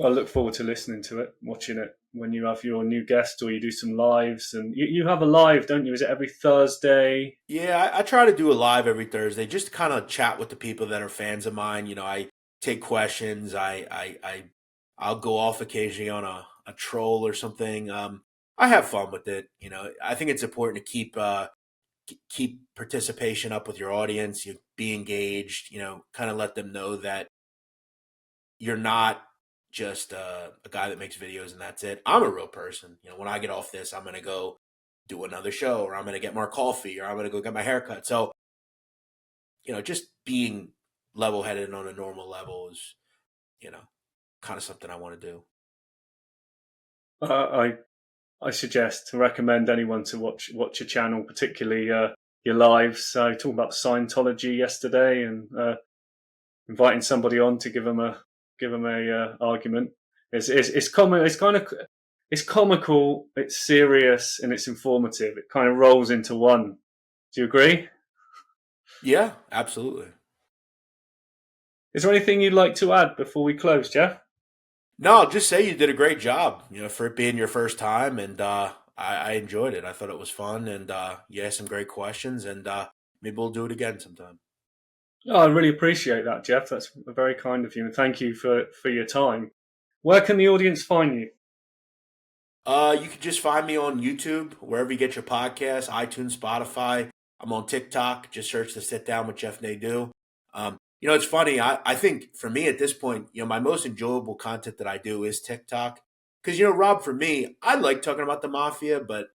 I look forward to listening to it, watching it when you have your new guest or you do some lives. And you have a live, don't you? Is it every Thursday? Yeah, I try to do a live every Thursday, just to kind of chat with the people that are fans of mine. I take questions. I'll go off occasionally on a troll or something. I have fun with it. I think it's important to keep participation up with your audience. You be engaged. Kind of let them know that you're not just a guy that makes videos and that's it. I'm a real person. When I get off this, I'm going to go do another show, or I'm going to get more coffee, or I'm going to go get my haircut. So, just being level-headed on a normal level is, kind of something I want to do. I suggest to recommend anyone to watch your channel, particularly your lives. So talking about Scientology yesterday and inviting somebody on to give them a argument. It's comical, it's serious, and it's informative. It kind of rolls into one. Do you agree? Yeah, absolutely. Is there anything you'd like to add before we close, Jeff? No, I'll just say you did a great job, for it being your first time, and I enjoyed it. I thought it was fun, and you asked some great questions, and maybe we'll do it again sometime. Oh, I really appreciate that, Jeff. That's very kind of you, and thank you for your time. Where can the audience find you? You can just find me on YouTube, wherever you get your podcasts, iTunes, Spotify. I'm on TikTok. Just search the Sit Down with Jeff Nadu. It's funny. I think for me at this point, my most enjoyable content that I do is TikTok, Because, you know, Rob, for me, I like talking about the mafia, but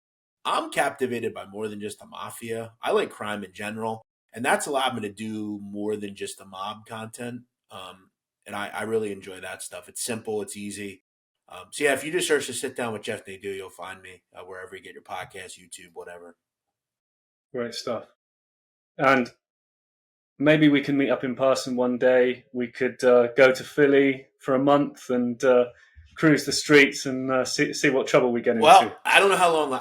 I'm captivated by more than just the mafia. I like crime in general, and that's allowed me to do more than just the mob content. And I really enjoy that stuff. It's simple, it's easy. So yeah, if you just search to sit down with Jeff Nadu, you'll find me wherever you get your podcast, YouTube, whatever. Great stuff. And maybe we can meet up in person one day. We could go to Philly for a month and cruise the streets and see what trouble we get into. Well, I don't know how long.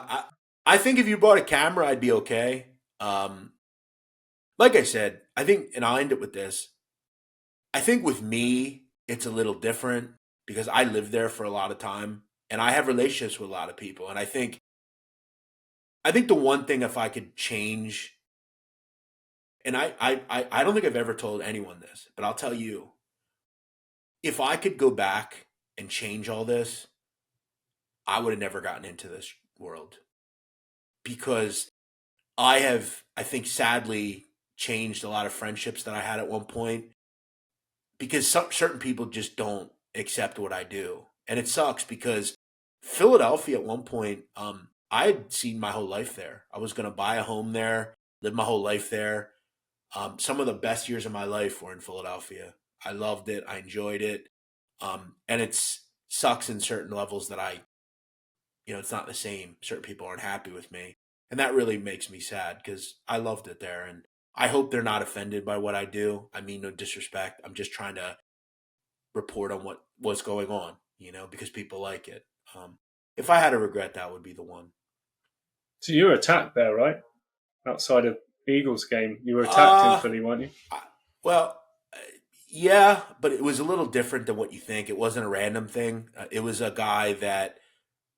I think if you bought a camera, I'd be okay. Like I said, I think, and I'll end it with this. I think with me, it's a little different because I lived there for a lot of time and I have relationships with a lot of people. And I think the one thing, if I could change, and I don't think I've ever told anyone this, but I'll tell you, if I could go back and change all this, I would have never gotten into this world because I have, I think, sadly changed a lot of friendships that I had at one point because certain people just don't accept what I do. And it sucks because Philadelphia at one point, I had seen my whole life there. I was going to buy a home there, live my whole life there. Some of the best years of my life were in Philadelphia. I loved it. I enjoyed it. And it's sucks in certain levels that it's not the same. Certain people aren't happy with me. And that really makes me sad because I loved it there. And I hope they're not offended by what I do. I mean, no disrespect. I'm just trying to report on what's going on, because people like it. If I had a regret, that would be the one. So you were attacked there, right? Outside of Eagles game, you were attacked in Philly, weren't you? Well, yeah, but it was a little different than what you think. It wasn't a random thing. It was a guy that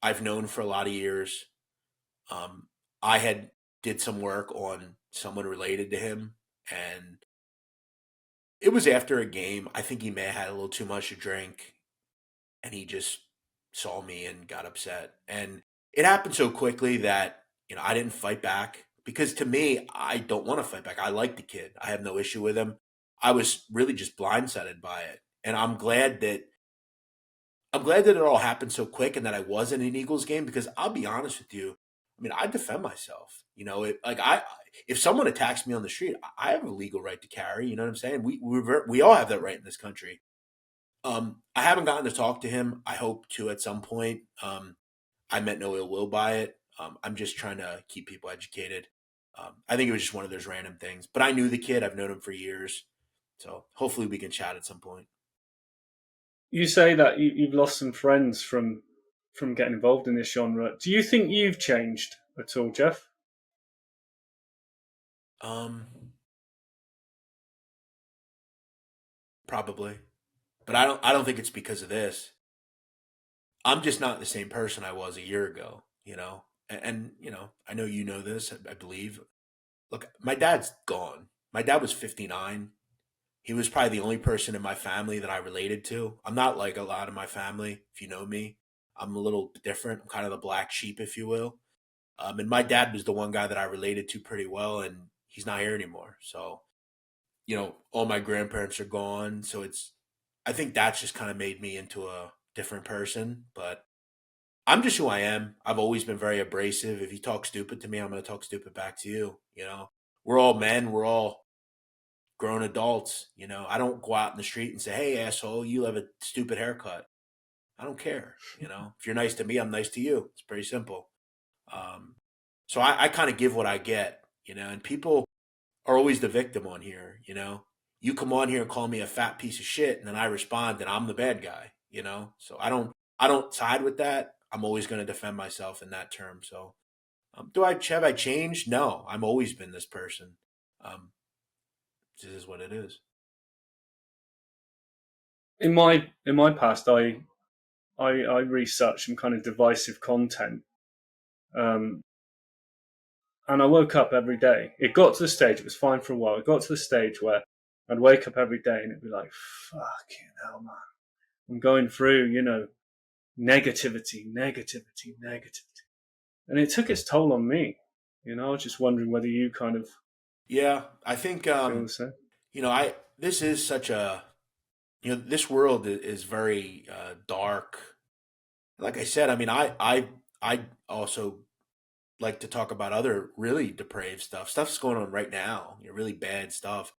I've known for a lot of years. I had did some work on someone related to him, and it was after a game. I think he may have had a little too much to drink, and he just saw me and got upset. And it happened so quickly that, I didn't fight back because to me, I don't want to fight back. I like the kid. I have no issue with him. I was really just blindsided by it. And I'm glad that it all happened so quick and that I was in an Eagles game because I'll be honest with you. I mean, I defend myself. If someone attacks me on the street, I have a legal right to carry. You know what I'm saying? We all have that right in this country. I haven't gotten to talk to him. I hope to at some point. I meant no ill will by it. I'm just trying to keep people educated. I think it was just one of those random things. But I knew the kid. I've known him for years. So hopefully we can chat at some point. You say that you've lost some friends from getting involved in this genre. Do you think you've changed at all, Jeff? Probably. But I don't think it's because of this. I'm just not the same person I was a year ago, And I know you know this, I believe. Look, my dad's gone. My dad was 59. He was probably the only person in my family that I related to. I'm not like a lot of my family, if you know me. I'm a little different. I'm kind of the black sheep, if you will. And my dad was the one guy that I related to pretty well, and he's not here anymore. So, all my grandparents are gone. So I think that's just kind of made me into a different person. But I'm just who I am. I've always been very abrasive. If you talk stupid to me, I'm going to talk stupid back to you. We're all men. We're all grown adults. I don't go out in the street and say, "Hey, asshole, you have a stupid haircut." I don't care. If you're nice to me, I'm nice to you. It's pretty simple. So I kind of give what I get, and people are always the victim on here. You come on here and call me a fat piece of shit, and then I respond, and I'm the bad guy. So I don't side with that. I'm always going to defend myself in that term. So, have I changed? No, I've always been this person. This is what it is. In my past, I researched some kind of divisive content, and I woke up every day. It got to the stage. It was fine for a while. It got to the stage where I'd wake up every day and it'd be like, "Fucking hell, man! I'm going through, negativity, and it took its toll on me. I was just wondering whether you kind of I think feel the same. This is such a this world is very dark, Like I said, I mean, I also like to talk about other really depraved stuff's going on right now, really bad stuff.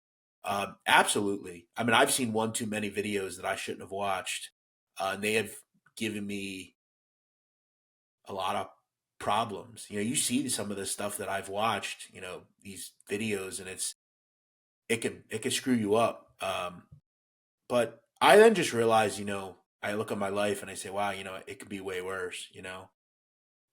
Absolutely. I mean, I've seen one too many videos that I shouldn't have watched. And they have given me a lot of problems. You see some of the stuff that I've watched, these videos, and it can screw you up. But I then just realized, I look at my life and I say, wow, it could be way worse.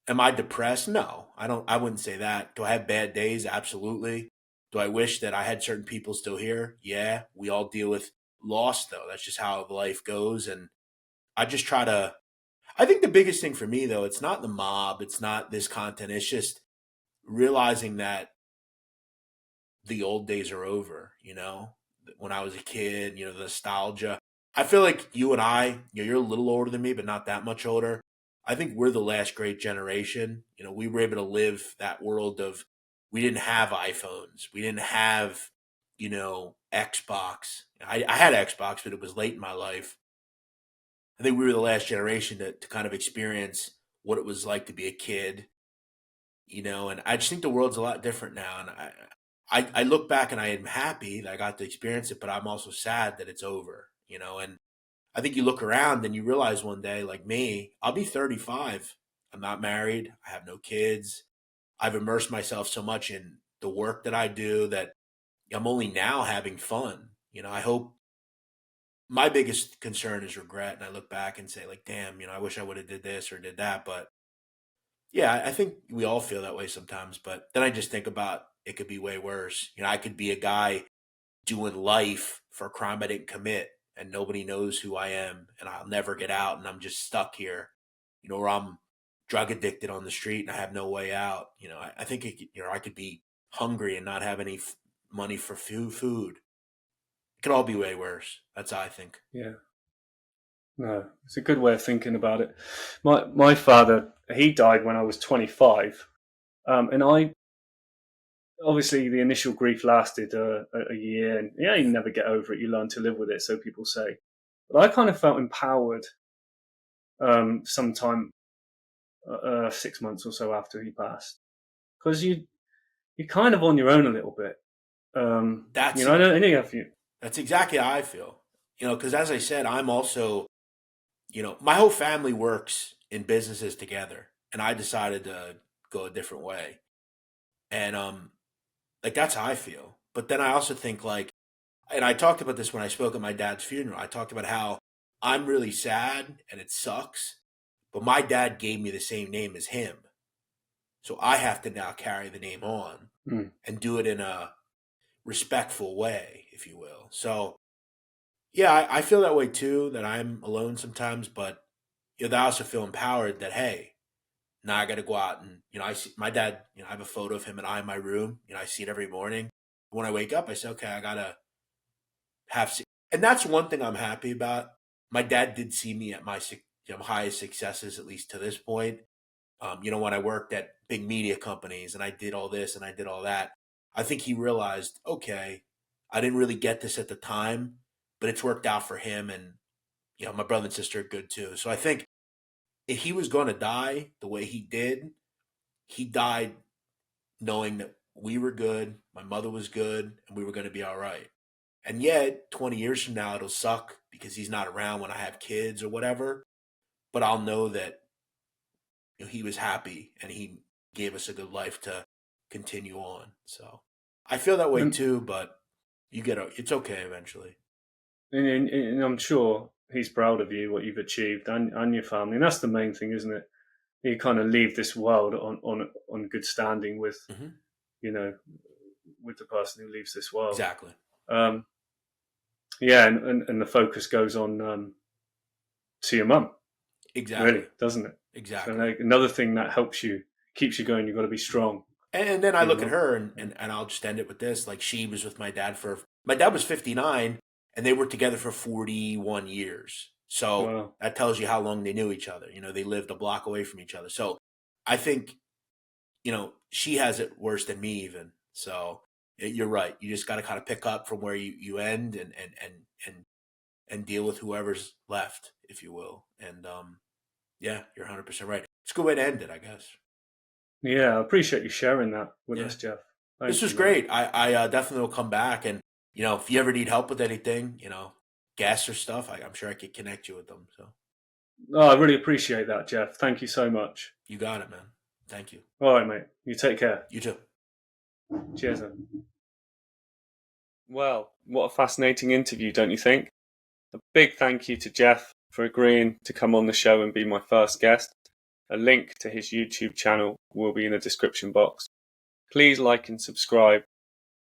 Am I depressed? No, I don't. I wouldn't say that. Do I have bad days? Absolutely. Do I wish that I had certain people still here? Yeah, we all deal with loss, though. That's just how life goes. And I just try to. I think the biggest thing for me, though, it's not the mob. It's not this content. It's just realizing that the old days are over. When I was a kid, the nostalgia. I feel like you and I, you're a little older than me, but not that much older. I think we're the last great generation. We were able to live that world of, we didn't have iPhones. We didn't have, Xbox. I had Xbox, but it was late in my life. I think we were the last generation to kind of experience what it was like to be a kid, and I just think the world's a lot different now. And I look back and I am happy that I got to experience it, but I'm also sad that it's over, and I think you look around and you realize one day, like me, I'll be 35. I'm not married. I have no kids. I've immersed myself so much in the work that I do that I'm only now having fun. I hope my biggest concern is regret. And I look back and say, like, damn, I wish I would have did this or did that. But yeah, I think we all feel that way sometimes. But then I just think about it could be way worse. I could be a guy doing life for a crime I didn't commit, and nobody knows who I am, and I'll never get out, and I'm just stuck here, or I'm drug addicted on the street and I have no way out. I think I could be hungry and not have any money for food. It could all be way worse. That's how I think. Yeah. No, it's a good way of thinking about it. My father, he died when I was 25, and I obviously the initial grief lasted a year, and you never get over it. You learn to live with it, so people say. But I kind of felt empowered sometime 6 months or so after he passed, because you're kind of on your own a little bit. That's I don't any of you. That's exactly how I feel. Because as I said, I'm also, my whole family works in businesses together, and I decided to go a different way. And like that's how I feel. But then I also think and I talked about this when I spoke at my dad's funeral. I talked about how I'm really sad and it sucks, but my dad gave me the same name as him. So I have to now carry the name on and do it in a respectful way, if you will. So yeah, I feel that way too, that I'm alone sometimes, but I also feel empowered that, hey, now I got to go out and, I see my dad, I have a photo of him and I in my room. I see it every morning. When I wake up, I say, okay, I got to and that's one thing I'm happy about. My dad did see me at my highest successes, at least to this point. When I worked at big media companies and I did all this and I did all that, I think he realized, okay, I didn't really get this at the time, but it's worked out for him. And, my brother and sister are good too. So I think if he was going to die the way he died knowing that we were good, my mother was good, and we were going to be all right. And yet, 20 years from now, it'll suck because he's not around when I have kids or whatever. But I'll know that he was happy and he gave us a good life to continue on. So I feel that way too, but it's okay eventually. And I'm sure he's proud of you, what you've achieved, and your family. And that's the main thing, isn't it? You kind of leave this world on good standing with, with the person who leaves this world. Exactly. Yeah, and the focus goes on to your mum. Exactly. Really, doesn't it? Exactly. So another thing that keeps you going. You've got to be strong. And then I look at her, and I'll just end it with this. Like, she was with my dad my dad was 59, and they were together for 41 years. So That tells you how long they knew each other. They lived a block away from each other. So I think, she has it worse than me even. So you're right. You just got to kind of pick up from where you end and deal with whoever's left, if you will. And Yeah, you're 100% right. It's a good way to end it, I guess. Yeah, I appreciate you sharing that with Yeah. us, Jeff. This Thank was you, man. great. I definitely will come back. And, if you ever need help with anything, gas or stuff, I'm sure I could connect you with them. So Oh, I really appreciate that, Jeff. Thank you so much. you got it, man. Thank you. All right, mate. You take care. You too. Cheers, man. Well, what a fascinating interview, don't you think? A big thank you to Jeff for agreeing to come on the show and be my first guest. A link to his YouTube channel will be in the description box. Please like and subscribe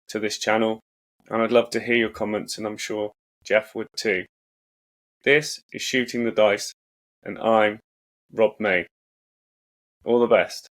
to this channel, and I'd love to hear your comments, and I'm sure Jeff would too. This is Shooting the Dice, and I'm Rob May. All the best.